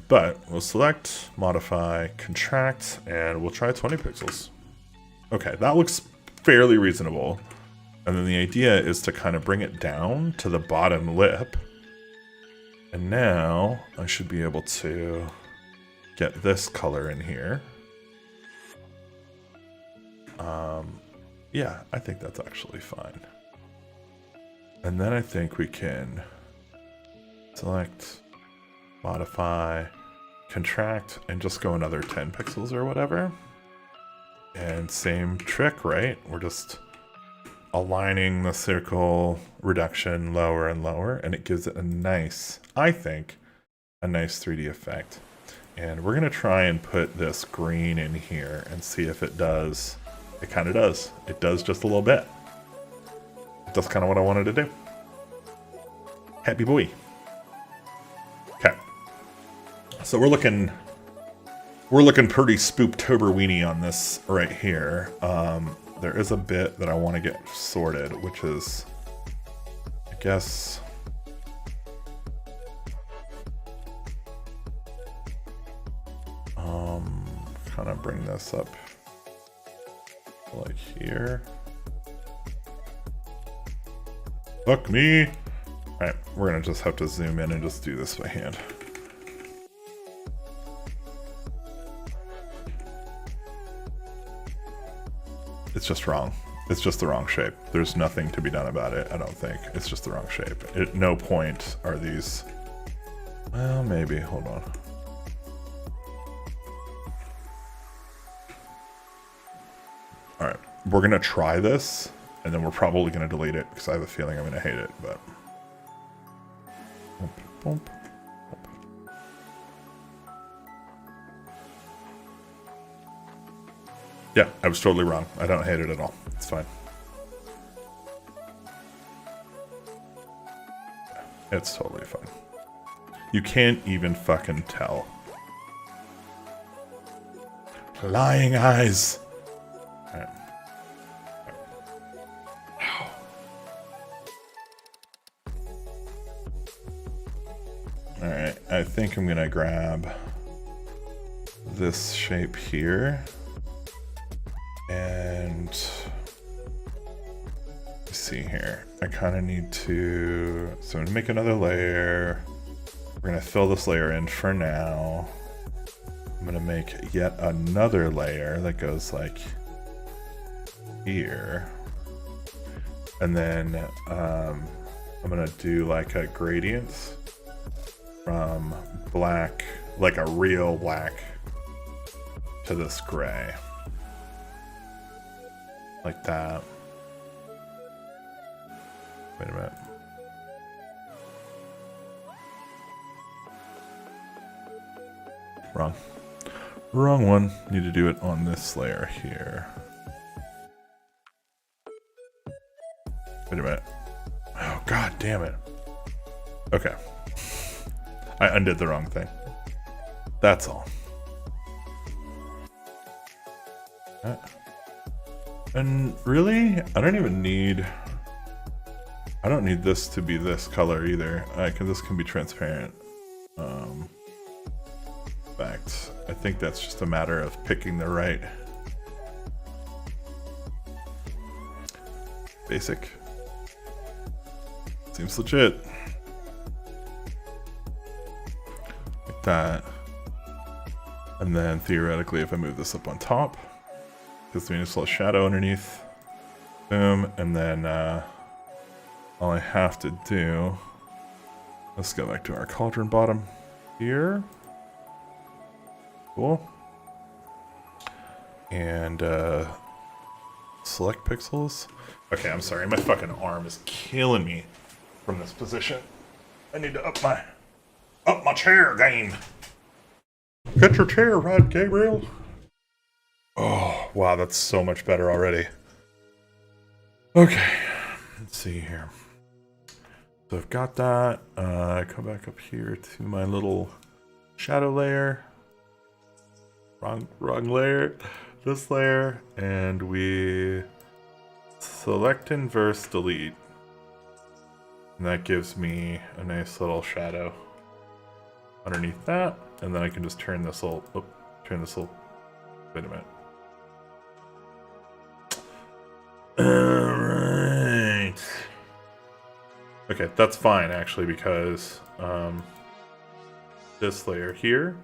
Speaker 1: But we'll select, modify, contract, and we'll try 20 pixels. Okay, that looks fairly reasonable. And then the idea is to kind of bring it down to the bottom lip. And now I should be able to get this color in here. Yeah, I think that's actually fine. And then I think we can select, modify, contract, and just go another 10 pixels or whatever. And same trick, right? We're just aligning the circle reduction lower and lower, and it gives it a nice, I think, a nice 3D effect. And we're gonna try and put this green in here and see if it does. It kind of does. It does just a little bit. That's kind of what I wanted to do. Happy boy. Okay. So we're looking pretty spooptober-weenie on this right here. There is a bit that I want to get sorted, which is, I guess, kind of bring this up like here. Fuck me. All right, we're gonna just have to zoom in and just do this by hand. It's just wrong. It's just the wrong shape. There's nothing to be done about it, I don't think. It's just the wrong shape. At no point are these... Well, maybe. Hold on. Alright. We're going to try this, and then we're probably going to delete it, because I have a feeling I'm going to hate it, but... Boom. Yeah, I was totally wrong. I don't hate it at all. It's fine. It's totally fine. You can't even fucking tell. Lying eyes. Alright. Alright, I think I'm gonna grab this shape here. And let's see here. I kind of need to, so I'm gonna make another layer. We're gonna fill this layer in for now. I'm gonna make yet another layer that goes like here. And then I'm gonna do like a gradient from black, like a real black, to this gray. Like that. Wait a minute. Wrong. Wrong one. Need to do it on this layer here. Wait a minute. Oh God damn it. Okay. I undid the wrong thing. That's all. And really, I don't need this to be this color either. This can be transparent. In fact, I think that's just a matter of picking the right basic. Seems legit. Like that. And then theoretically, if I move this up on top, gives me a little shadow underneath. Boom. And then all I have to do, let's go back to our cauldron bottom here. Cool. And select pixels. Okay, I'm sorry. My fucking arm is killing me from this position. I need to up my chair game. Get your chair right, Gabriel. Oh, wow, that's so much better already. Okay, let's see here. So I've got that. Come back up here to my little shadow layer. Wrong layer. This layer, and we select inverse delete. And that gives me a nice little shadow underneath that. And then I can just turn this little, wait a minute. Alright. Okay, that's fine actually, because this layer here,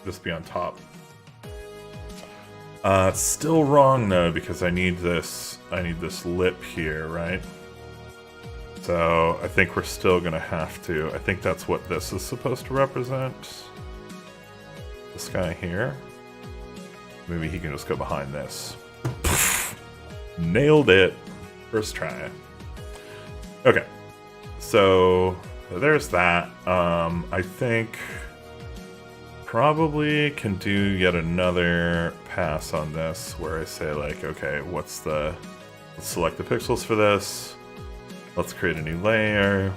Speaker 1: just be on top. It's still wrong though, because I need this lip here, right? So I think we're still gonna have to, I think that's what this is supposed to represent. This guy here. Maybe he can just go behind this. Nailed it. First try. Okay. So there's that. I think probably can do yet another pass on this where I say like, okay, let's select the pixels for this. Let's create a new layer.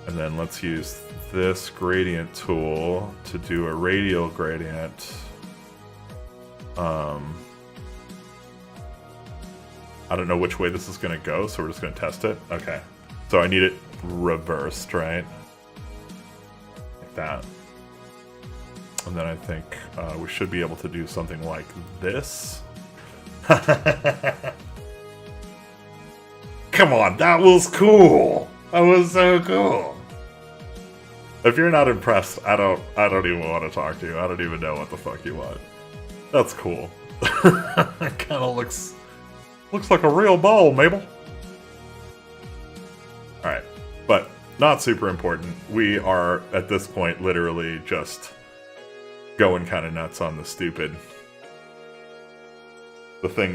Speaker 1: And then let's use this gradient tool to do a radial gradient. I don't know which way this is going to go, so we're just going to test it. Okay. So I need it reversed, right? Like that. And then I think we should be able to do something like this. Come on, that was cool. That was so cool. If you're not impressed, I don't even want to talk to you. I don't even know what the fuck you want. That's cool. It kind of looks like a real ball, Mabel. Alright, but not super important. We are, at this point, literally just going kind of nuts on the thing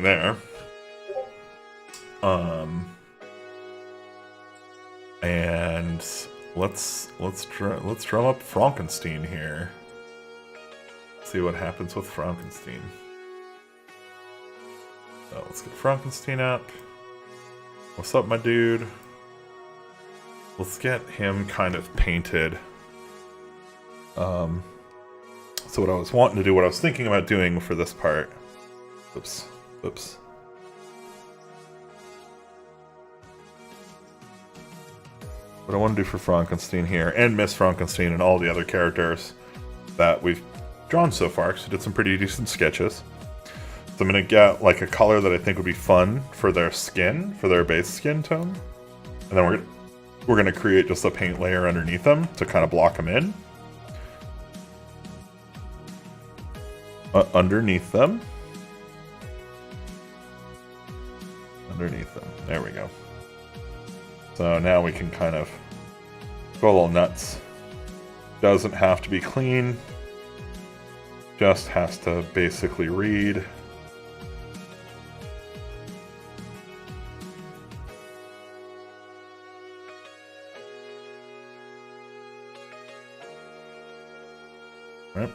Speaker 1: there. And let's drum up Frankenstein here. See what happens with Frankenstein. So let's get Frankenstein up. What's up, my dude? Let's get him kind of painted. So what I was wanting to do, what I was thinking about doing for this part. Oops. What I want to do for Frankenstein here, and Miss Frankenstein and all the other characters that we've drawn so far, because we did some pretty decent sketches. So I'm going to get like a color that I think would be fun for their skin, for their base skin tone. And then we're going to create just a paint layer underneath them to kind of block them in. Underneath them. There we go. So now we can kind of go a little nuts. Doesn't have to be clean. Just has to basically read. Right.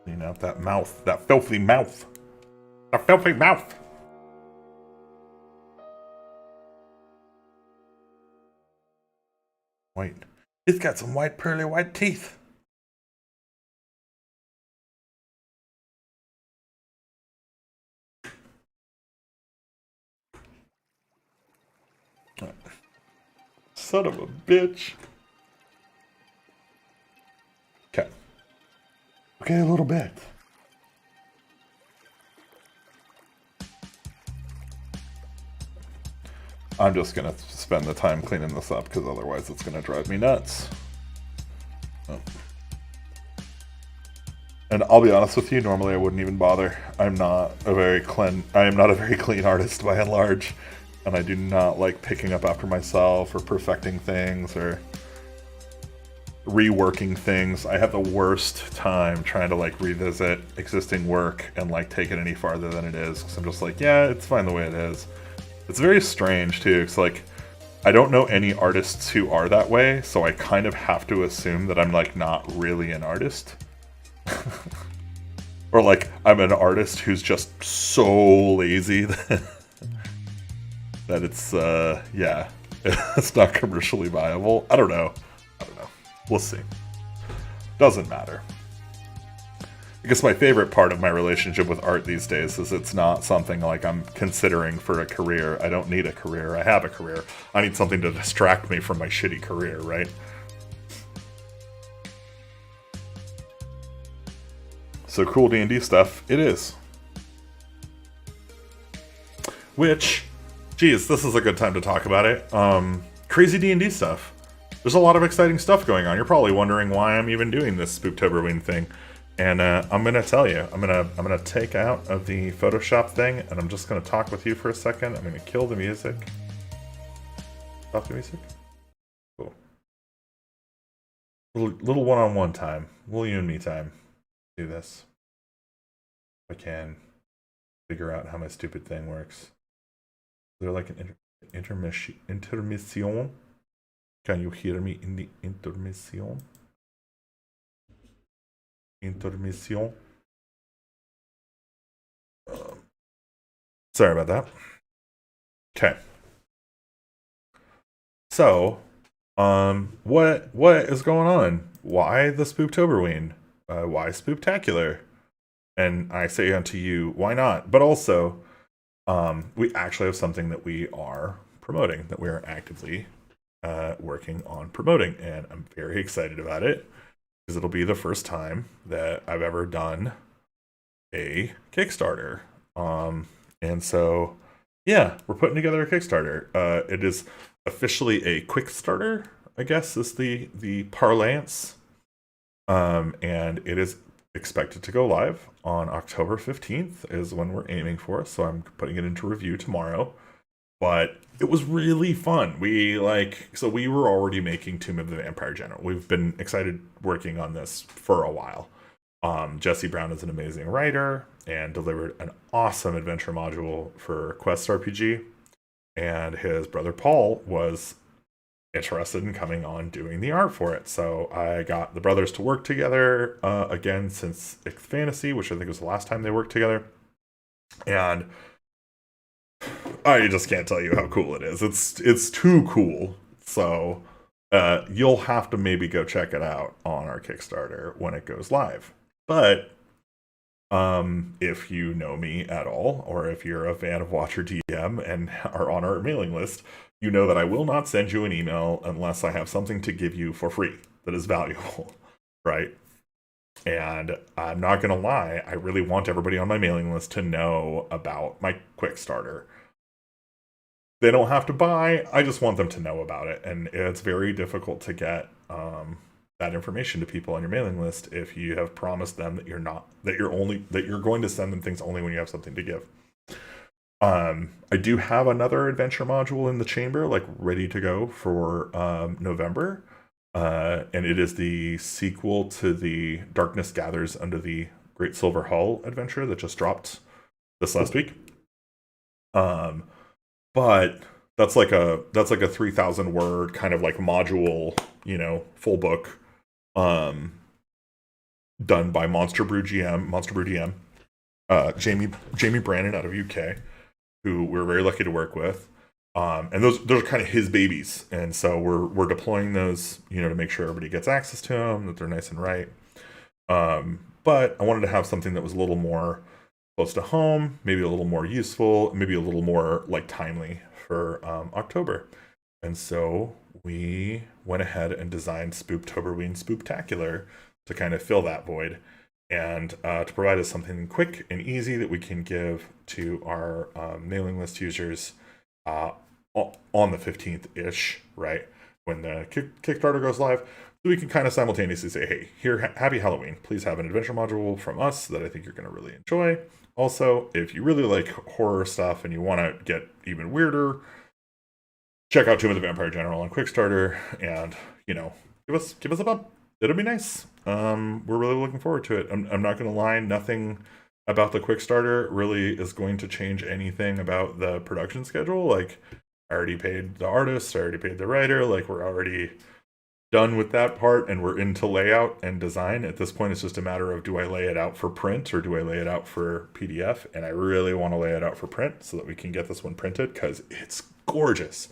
Speaker 1: Clean out that mouth, that filthy mouth. A filthy mouth! white. It's got some white, pearly white teeth. Son of a bitch. Okay. Okay, a little bit. I'm just gonna spend the time cleaning this up because otherwise it's gonna drive me nuts. Oh. And I'll be honest with you, normally I wouldn't even bother. I am not a very clean artist by and large, and I do not like picking up after myself or perfecting things or reworking things. I have the worst time trying to like revisit existing work and like take it any farther than it is, because I'm just like, yeah, it's fine the way it is. It's very strange too, because like I don't know any artists who are that way, so I kind of have to assume that I'm like not really an artist. Or like I'm an artist who's just so lazy that it's yeah, it's not commercially viable. I don't know. We'll see. Doesn't matter. I guess my favorite part of my relationship with art these days is it's not something like I'm considering for a career. I don't need a career. I have a career. I need something to distract me from my shitty career, right? So cool D&D stuff, it is. Which, geez, this is a good time to talk about it. Crazy D&D stuff. There's a lot of exciting stuff going on. You're probably wondering why I'm even doing this Spooktoberween thing. And I'm gonna tell you, I'm gonna take out of the Photoshop thing, and I'm just gonna talk with you for a second. I'm gonna kill the music. Stop the music. Cool. Little one-on-one time. Will you and me time. Do this. If I can figure out how my stupid thing works. Is there like an intermission? Can you hear me in the intermission? Intermission. Sorry about that. Okay. So, what is going on? Why the Spooktoberween? Why Spooktacular? And I say unto you, why not? But also, we actually have something that we are promoting, that we are actively working on promoting, and I'm very excited about it. Because it'll be the first time that I've ever done a Kickstarter. And so, yeah, we're putting together a Kickstarter. It is officially a quick starter, I guess, is the parlance. And it is expected to go live on October 15th is when we're aiming for. So I'm putting it into review tomorrow. But it was really fun. We were already making Tomb of the Vampire General. We've been excited working on this for a while. Jesse Brown is an amazing writer and delivered an awesome adventure module for Quest RPG. And his brother Paul was interested in coming on doing the art for it. So I got the brothers to work together again since Ixth Fantasy, which I think was the last time they worked together. And I just can't tell you how cool it is. It's too cool. So you'll have to maybe go check it out on our Kickstarter when it goes live. But if you know me at all, or if you're a fan of Watcher DM and are on our mailing list, you know that I will not send you an email unless I have something to give you for free that is valuable, right? And I'm not going to lie, I really want everybody on my mailing list to know about my quick starter. They don't have to buy, I just want them to know about it. And it's very difficult to get that information to people on your mailing list if you have promised them that you're going to send them things only when you have something to give. I do have another adventure module in the chamber, like ready to go for November. And it is the sequel to the Darkness Gathers Under the Great Silver Hull adventure that just dropped this last week. But that's like a 3,000 word kind of like module, full book, done by Monster Brew DM, Jamie Brandon out of UK, who we're very lucky to work with. And those are kind of his babies, and so we're deploying those, to make sure everybody gets access to them, that they're nice and right. But I wanted to have something that was a little more close to home, maybe a little more useful, maybe a little more like timely for October. And so we went ahead and designed Spooktoberween Spooktacular to kind of fill that void, and to provide us something quick and easy that we can give to our mailing list users on the 15th-ish, right? When the Kickstarter goes live, so we can kind of simultaneously say, hey, here, happy Halloween. Please have an adventure module from us that I think you're going to really enjoy. Also, if you really like horror stuff and you want to get even weirder, check out Tomb of the Vampire General on Quickstarter, and give us a bump. It'll be nice. We're really looking forward to it. I'm not going to lie, nothing about the Quickstarter really is going to change anything about the production schedule. Like, I already paid the artist, I already paid the writer. Like, we're already done with that part, and we're into layout and design. At this point, it's just a matter of, do I lay it out for print or do I lay it out for PDF? And I really want to lay it out for print so that we can get this one printed, because it's gorgeous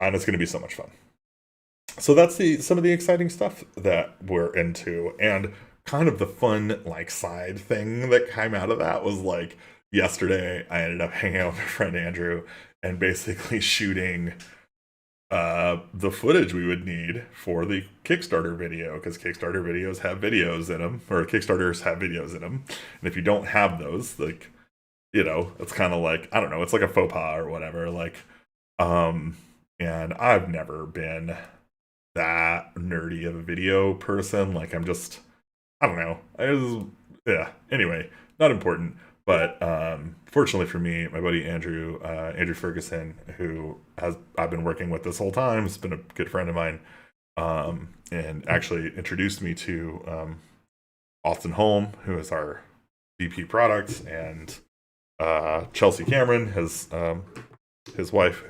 Speaker 1: and it's going to be so much fun. So that's some of the exciting stuff that we're into. And kind of the fun side thing that came out of that was yesterday I ended up hanging out with my friend Andrew and basically shooting the footage we would need for the Kickstarter video, because Kickstarter videos have videos in them, or Kickstarters have videos in them, and if you don't have those, it's kind of I don't know, it's like a faux pas or whatever. And I've never been that nerdy of a video person. I don't know. Anyway, not important. But fortunately for me, my buddy Andrew Ferguson, who I've been working with this whole time, has been a good friend of mine, and actually introduced me to Austin Holm, who is our VP products, and Chelsea Cameron, his wife,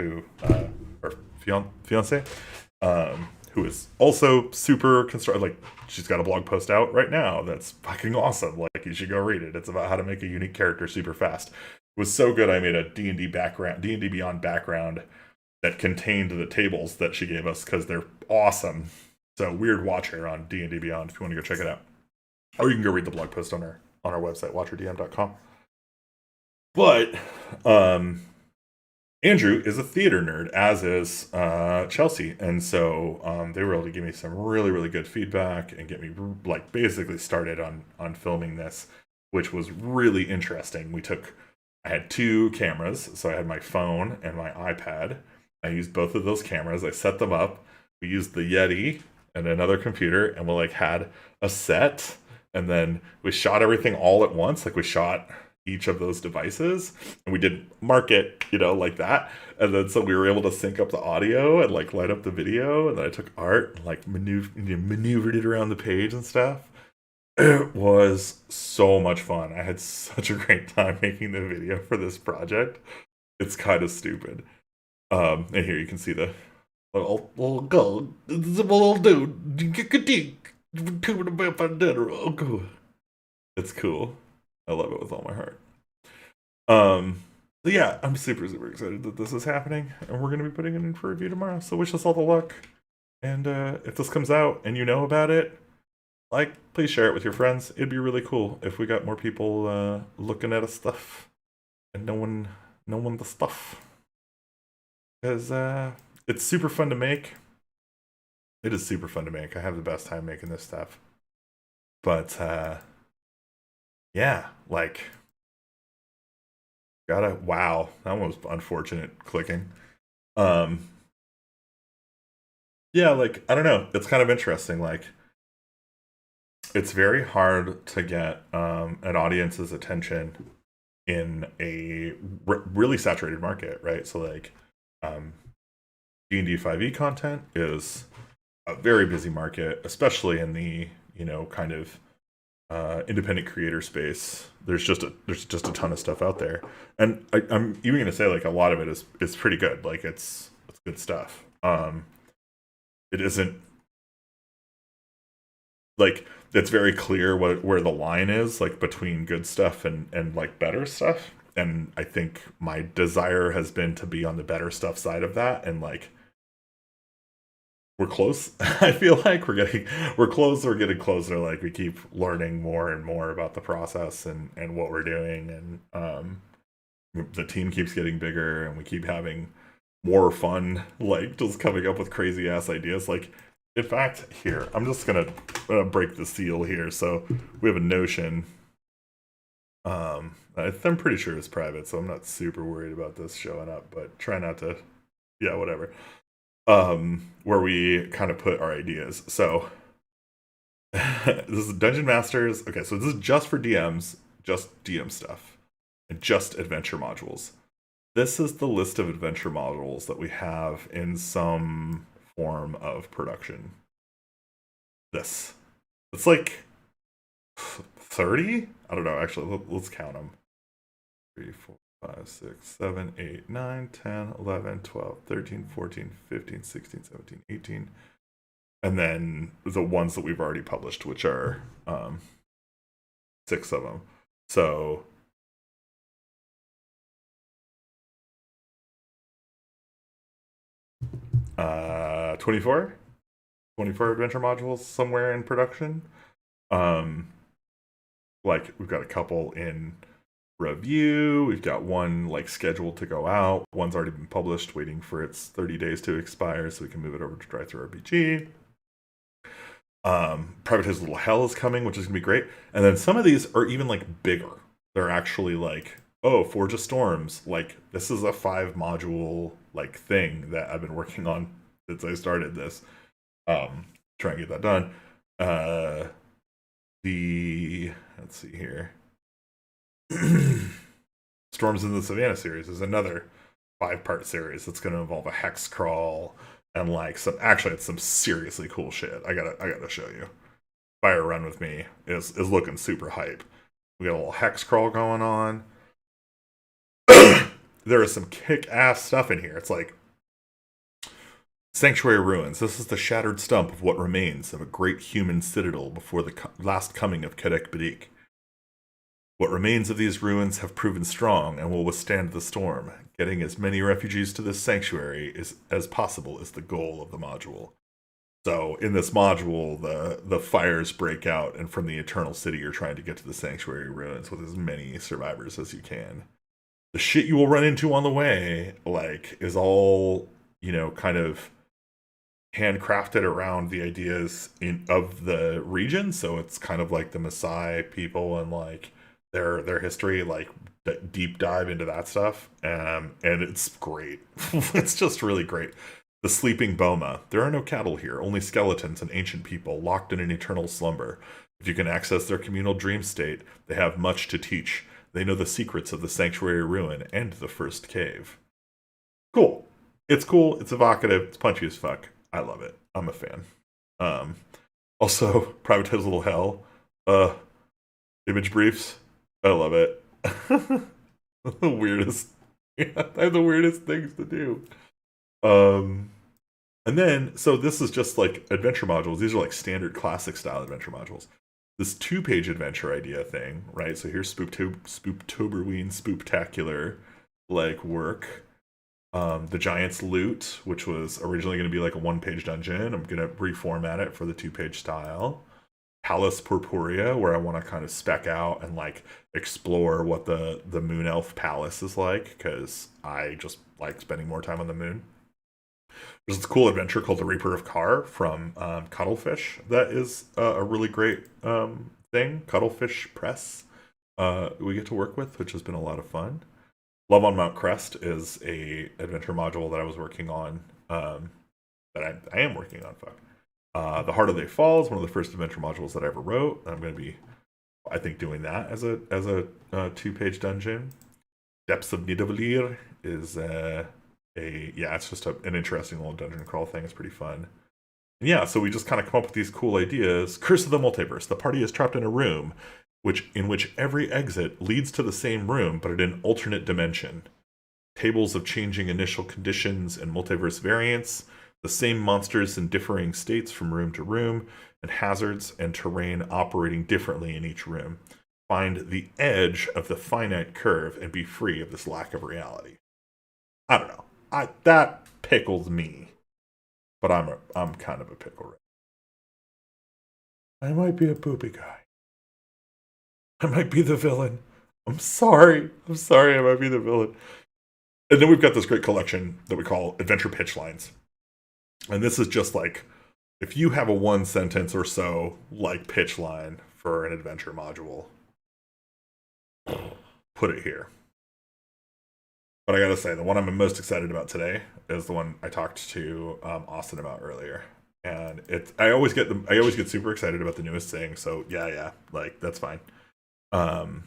Speaker 1: or fiance, who is also super she's got a blog post out right now that's fucking awesome. You should go read it. It's about how to make a unique character super fast. It was so good, I made a D&D Beyond background that contained the tables that she gave us, because they're awesome. So Weird Watcher on D&D Beyond, if you want to go check it out. Or you can go read the blog post on our website, watcherdm.com. But Andrew is a theater nerd, as is Chelsea, and so they were able to give me some really, really good feedback and get me basically started on filming this, which was really interesting. I had two cameras, so I had my phone and my iPad. I used both of those cameras. I set them up. We used the Yeti and another computer, and we had a set, and then we shot everything all at once. We shot each of those devices, and we did mark it, like that, and then so we were able to sync up the audio and light up the video, and then I took art and maneuvered it around the page and stuff. It was so much fun. I had such a great time making the video for this project. It's kind of stupid. And here you can see the little dude. It's cool. I love it with all my heart. So yeah, I'm super, super excited that this is happening, and we're going to be putting it in for review tomorrow. So wish us all the luck. And if this comes out and you know about it, please share it with your friends. It'd be really cool if we got more people looking at us stuff and knowing the stuff, because it's super fun to make. It is super fun to make. I have the best time making this stuff. But yeah, wow, that one was unfortunate clicking. Yeah, I don't know, it's kind of interesting. It's very hard to get an audience's attention in a really saturated market, right? So D&D 5e content is a very busy market, especially in the kind of independent creator space. There's just a ton of stuff out there, and I'm even gonna say a lot of it is pretty good. It's good stuff. It isn't it's very clear where the line is between good stuff and better stuff. and I think my desire has been to be on the better stuff side of that, and like we're close. I feel like we're close. We're getting closer. Like we keep learning more and more about the process and what we're doing, and the team keeps getting bigger, and we keep having more fun. Like just coming up with crazy ass ideas. Like in fact, here I'm just gonna break the seal here. So we have a Notion. I'm pretty sure it's private, so I'm not super worried about this showing up. But try not to. Yeah, whatever. Where we kind of put our ideas. So this is Dungeon Masters. Okay, so this is just for DMs, just DM stuff, and just adventure modules. This is the list of adventure modules that we have in some form of production. This. It's like 30? I don't know, actually, let's count them. 3, 4, 5, 6, 7, 8, 9, 10, 11, 12, 13, 14, 15, 16, 17, 18. And then the ones that we've already published, which are 6 of them. So 24 adventure modules somewhere in production. Like we've got a couple in review. We've got one like scheduled to go out. One's already been published, waiting for its 30 days to expire so we can move it over to Drive-Thru RPG. Privatized Little Hell is coming, which is gonna be great. And then some of these are even like bigger. They're actually like, oh, Forge of Storms. Like this is a 5 module like thing that I've been working on since I started this. Try and get that done. Let's see here. Storms in the Savannah series is another 5-part series that's going to involve a hex crawl and like it's some seriously cool shit. I gotta show you. Fire Run with Me is looking super hype. We got a little hex crawl going on. There is some kick-ass stuff in here. It's like Sanctuary Ruins. This is the shattered stump of what remains of a great human citadel before the last coming of Kedek Badik. What remains of these ruins have proven strong and will withstand the storm. Getting as many refugees to this sanctuary as possible is the goal of the module. So in this module, the fires break out, and from the Eternal City, you're trying to get to the Sanctuary Ruins with as many survivors as you can. The shit you will run into on the way, like, is all, kind of handcrafted around the ideas of the region. So it's kind of like the Maasai people and like their history, like deep dive into that stuff. And it's great. It's just really great. The Sleeping Boma. There are no cattle here, only skeletons and ancient people locked in an eternal slumber. If you can access their communal dream state, they have much to teach. They know the secrets of the Sanctuary Ruin and the First Cave. Cool. It's cool. It's evocative. It's punchy as fuck. I love it. I'm a fan. Also, Privatized Little Hell. Image briefs. I love it. The weirdest. I have the weirdest things to do. And then, so this is just like adventure modules. These are like standard classic style adventure modules. This 2-page adventure idea thing, right? So here's Spooptoberween, Spooptacular, like work. The Giant's Loot, which was originally going to be like a 1-page dungeon. I'm going to reformat it for the 2-page style. Palace Purpurea, where I want to kind of spec out and like explore what the Moon Elf Palace is like, because I just like spending more time on the moon. There's this cool adventure called The Reaper of Kar from Cuttlefish. That is a really great thing. Cuttlefish Press we get to work with, which has been a lot of fun. Love on Mount Crest is a adventure module that I was working on, that I am working on. The Heart of the Fall is one of the first adventure modules that I ever wrote. I'm going to be, I think, doing that as a 2-page dungeon. Depths of Nidavellir is it's just an interesting little dungeon crawl thing. It's pretty fun. And yeah, so we just kind of come up with these cool ideas. Curse of the Multiverse. The party is trapped in a room in which every exit leads to the same room, but in an alternate dimension. Tables of changing initial conditions and multiverse variants, the same monsters in differing states from room to room, and hazards and terrain operating differently in each room. find the edge of the finite curve and be free of this lack of reality. I don't know. That pickles me, but I'm kind of a pickle. I might be a poopy guy. I might be the villain. I'm sorry. I might be the villain. And then we've got this great collection that we call Adventure Pitch Lines. And this is just like, if you have a one sentence or so like pitch line for an adventure module, put it here. But I gotta say, the one I'm most excited about today is the one I talked to Austin about earlier. And I always get super excited about the newest thing. So yeah, like that's fine. We're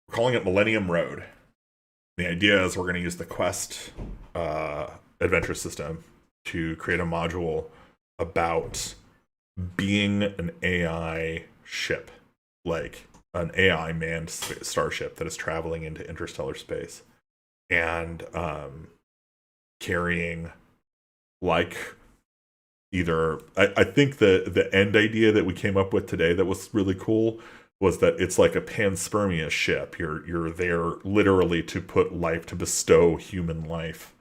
Speaker 1: calling it Millennium Road. The idea is we're going to use the Quest adventure system to create a module about being an AI ship, like an AI manned starship that is traveling into interstellar space and carrying like either I think the end idea that we came up with today that was really cool was that it's like a panspermia ship. You're there literally to bestow human life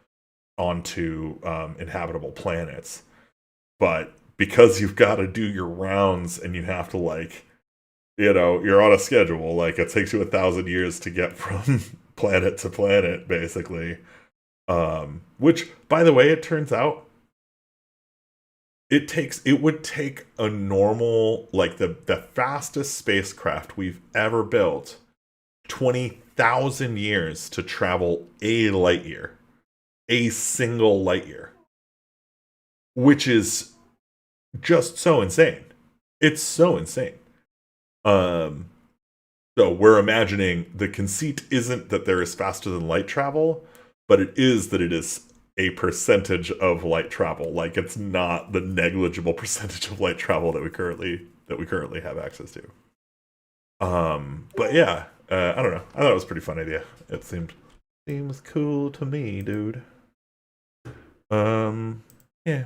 Speaker 1: onto inhabitable planets. But because you've got to do your rounds and you have to you're on a schedule, like it takes you 1,000 years to get from planet to planet, basically. Which, by the way, it turns out it would take a normal, like the fastest spacecraft we've ever built 20,000 years to travel a light year, a single light year, which is just so insane. It's so insane. So we're imagining the conceit isn't that there is faster than light travel, but it is that it is a percentage of light travel. Like it's not the negligible percentage of light travel that we currently have access to. But yeah, I don't know. I thought it was a pretty fun idea. It seems cool to me, dude. Yeah,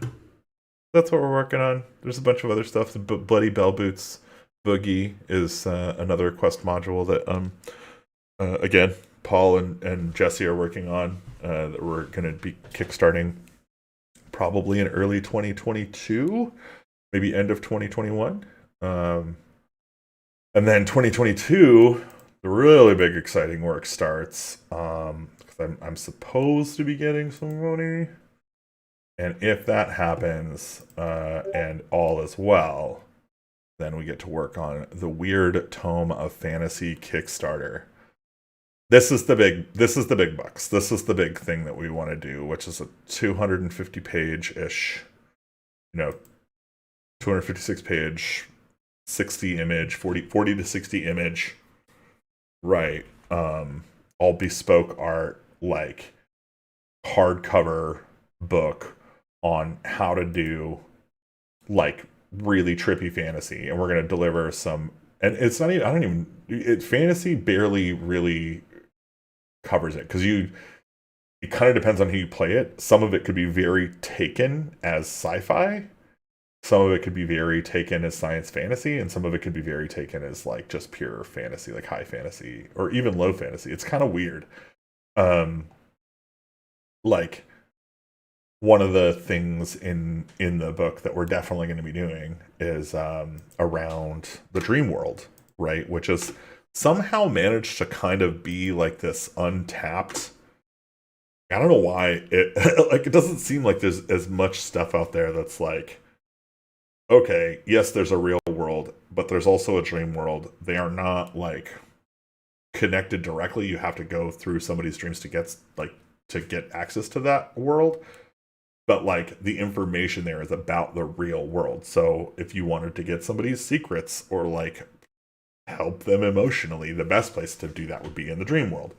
Speaker 1: that's what we're working on. There's a bunch of other stuff. The Bloody Bell Boots Boogie is another Quest module that again, Paul and Jesse are working on that we're going to be kickstarting probably in early 2022, maybe end of 2021. And then 2022, the really big exciting work starts. I'm supposed to be getting some money. And if that happens and all is well, then we get to work on the Weird Tome of Fantasy Kickstarter. This is the big bucks. This is the big thing that we want to do, which is a 250 page-ish, 256 page, 60 image, 40 to 60 image, right? All bespoke art, like hardcover book on how to do like really trippy fantasy, and we're going to deliver some. And it's not even, fantasy barely really covers it, because it kind of depends on who you play it. Some of it could be very taken as sci-fi, some of it could be very taken as science fantasy, and some of it could be very taken as like just pure fantasy, like high fantasy or even low fantasy. It's kind of weird. Like one of the things in the book that we're definitely going to be doing is around the dream world, right? Which is somehow managed to kind of be like this untapped. I don't know why it doesn't seem like there's as much stuff out there that's like, okay, yes, there's a real world, but there's also a dream world. They are not like connected directly. You have to go through somebody's dreams to get access to that world. But like the information there is about the real world. So if you wanted to get somebody's secrets or like help them emotionally, the best place to do that would be in the dream world.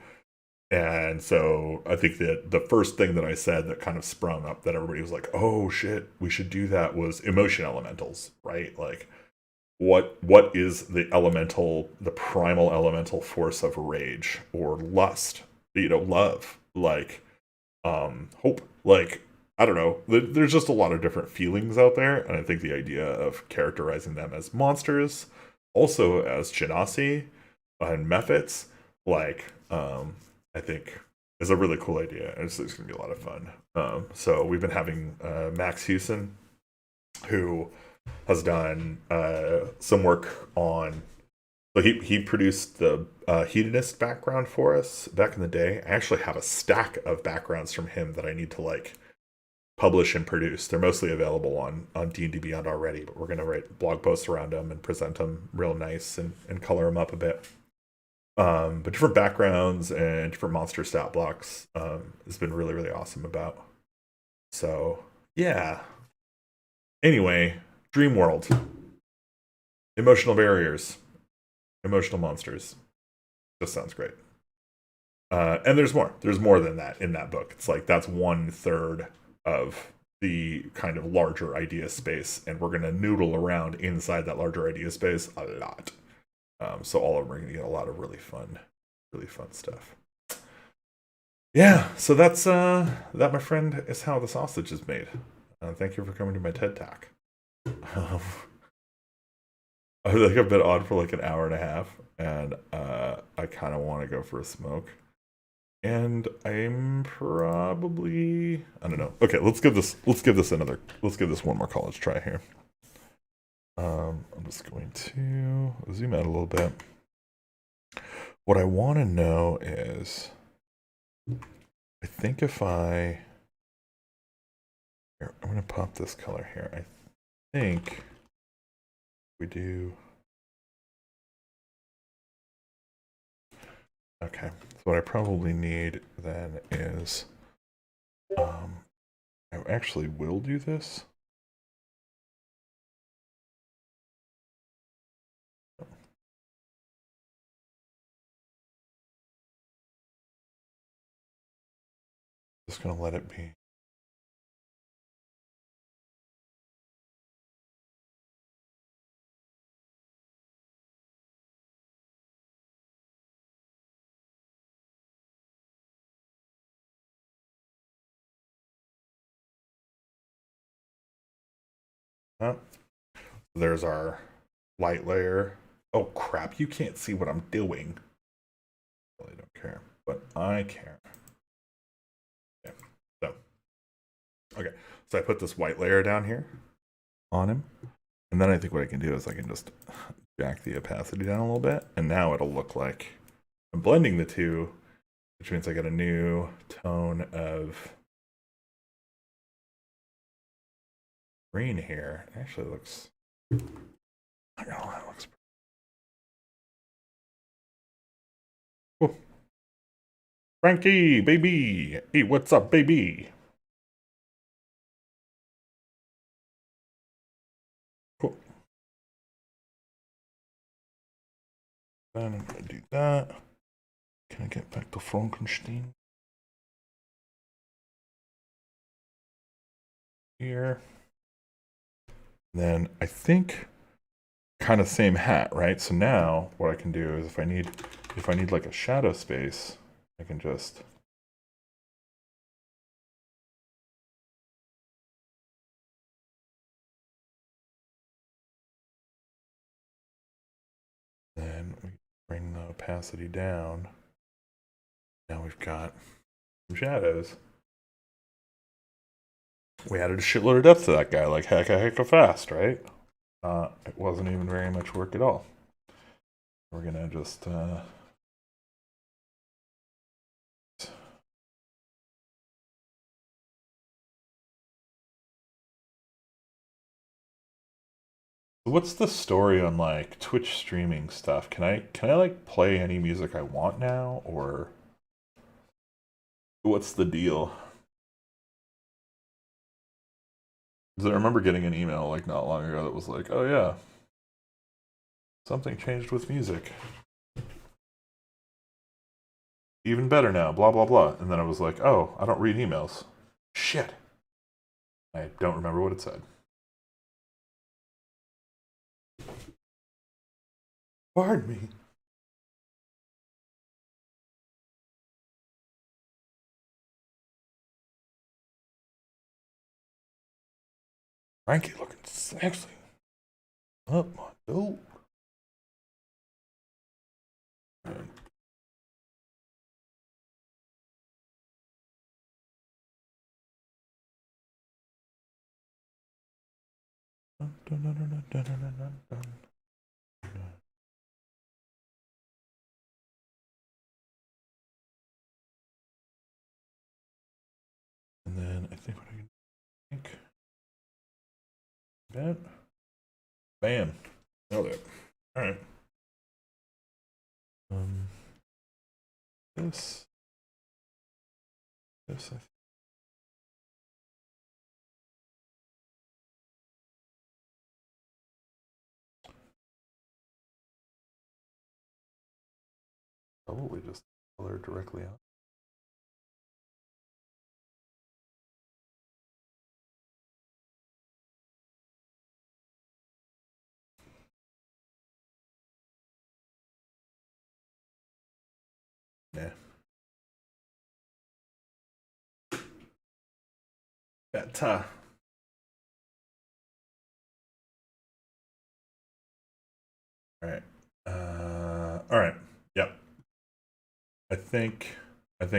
Speaker 1: And so I think that the first thing that I said that kind of sprung up that everybody was like, oh shit, we should do that, was emotion elementals, right? Like what is the primal elemental force of rage or lust, love, like hope, like I don't know. There's just a lot of different feelings out there, and I think the idea of characterizing them as monsters also as Genasi and Mephits, like I think is a really cool idea. It's going to be a lot of fun. So we've been having Max Hewson, who has done some work on. So he produced the hedonist background for us back in the day. I actually have a stack of backgrounds from him that I need to like publish and produce. They're mostly available on D&D Beyond already, but we're going to write blog posts around them and present them real nice and color them up a bit. But different backgrounds and different monster stat blocks has been really, really awesome about. So, yeah. Anyway, Dream World. Emotional barriers. Emotional monsters. Just sounds great. And there's more. There's more than that in that book. It's like that's 1/3 of the kind of larger idea space, and we're going to noodle around inside that larger idea space a lot. So all of them are going to get a lot of really fun stuff. Yeah, so that's that, my friend, is how the sausage is made. Thank you for coming to my TED Talk. I think I've been on for like an hour and a half, and I kind of want to go for a smoke. And I'm probably, I don't know. Okay, let's give this one more college try here. I'm just going to zoom out a little bit. What I want to know is, I think if here, I'm going to pop this color here. I think we do. Okay, so what I probably need then is, I actually will do this. Just gonna let it be. There's our light layer. Oh crap, you can't see what I'm doing. I really don't care, but I care. Okay, so I put this white layer down here on him, and then I think what I can do is I can just jack the opacity down a little bit, and now it'll look like I'm blending the two, which means I get a new tone of green here. It actually looks, I don't know how it looks. Cool. Frankie, baby. Hey, what's up, baby? Cool. Then I'm going to do that. Can I get back to Frankenstein? Here. Then I think kind of same hat, right? So now what I can do is if I need like a shadow space, I can just then we bring the opacity down. Now we've got some shadows. We added a shitload of depth to that guy, like hecka fast, right? It wasn't even very much work at all. We're gonna just what's the story on like Twitch streaming stuff? Can I like play any music I want now, or what's the deal? Because I remember getting an email like not long ago that was like, oh yeah, something changed with music. Even better now, blah blah blah. And then I was like, oh, I don't read emails. Shit. I don't remember what it said. Pardon me. Frankie looking sexy. Up my dude. And then I think what I can think. That. Bam. Nailed it. All right. This. I think. Probably just color directly out. Yeah. Better. All right. All right. Yep. I think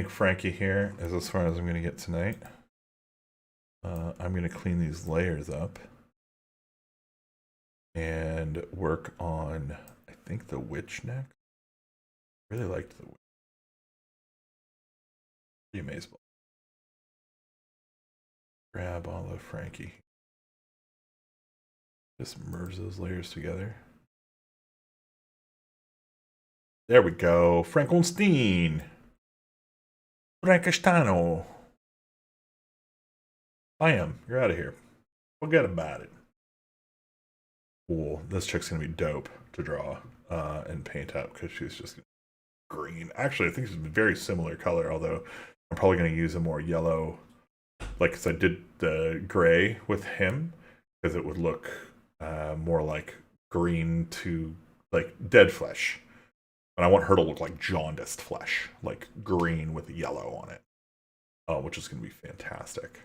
Speaker 1: Frankie here is as far as I'm going to get tonight. I'm going to clean these layers up and work on, I think, the witch neck. Really liked the witch. Pretty amazing. Grab all of Frankie. Just merge those layers together. There we go. Frankenstein. Frankenstein. Bam. You're out of here. Forget about it. Cool. This chick's going to be dope to draw and paint up because she's just green. Actually, I think she's a very similar color, although I'm probably going to use a more yellow, like, because I did the gray with him, because it would look more like green to, like, dead flesh. And I want her to look like jaundiced flesh, like green with yellow on it, which is going to be fantastic.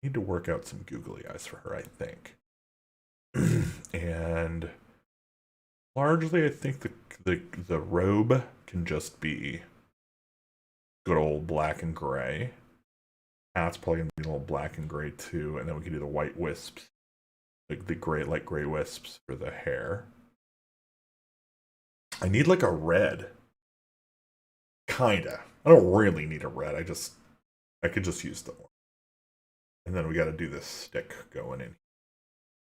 Speaker 1: Need to work out some googly eyes for her, I think. And largely, I think the robe can just be good old black and gray. Hat's probably gonna be a little black and gray too, and then we can do the white wisps, like the gray, light gray wisps for the hair. I need like a red, kinda. I don't really need a red. I could just use the one. And then we got to do this stick going in.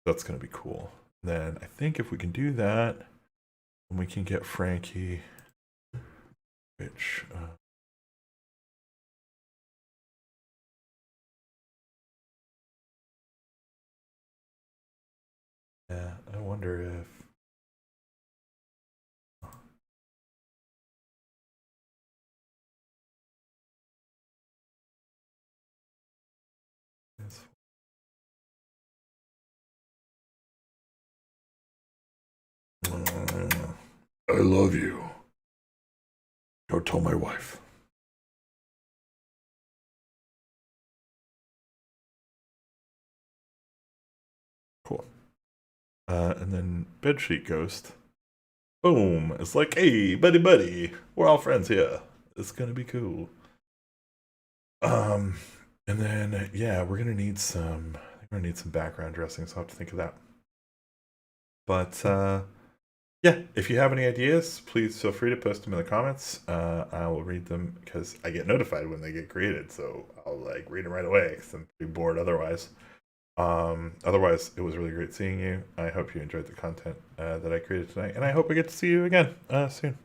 Speaker 1: That's gonna be cool. And then I think if we can do that, then we can get Frankie, which. Yeah, I wonder if. I love you. Go tell my wife. Cool. And then Bedsheet Ghost. Boom. It's like, hey, buddy, we're all friends here. It's gonna be cool. And then yeah, we're gonna need some. I think we're gonna need some background dressing, so I'll have to think of that. But yeah, if you have any ideas, please feel free to post them in the comments. I will read them because I get notified when they get created, so I'll like read them right away because I'm pretty bored otherwise. Otherwise, it was really great seeing you. I hope you enjoyed the content that I created tonight, and I hope I get to see you again soon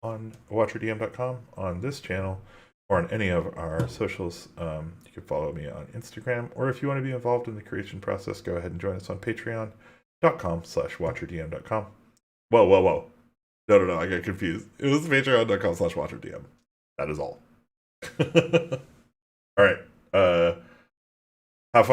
Speaker 1: on watcherdm.com, on this channel, or on any of our socials. You can follow me on Instagram, or if you want to be involved in the creation process, go ahead and join us on patreon.com/watcherdm.com. Whoa. No, I got confused. It was patreon.com/watcherdm. That is all. All right.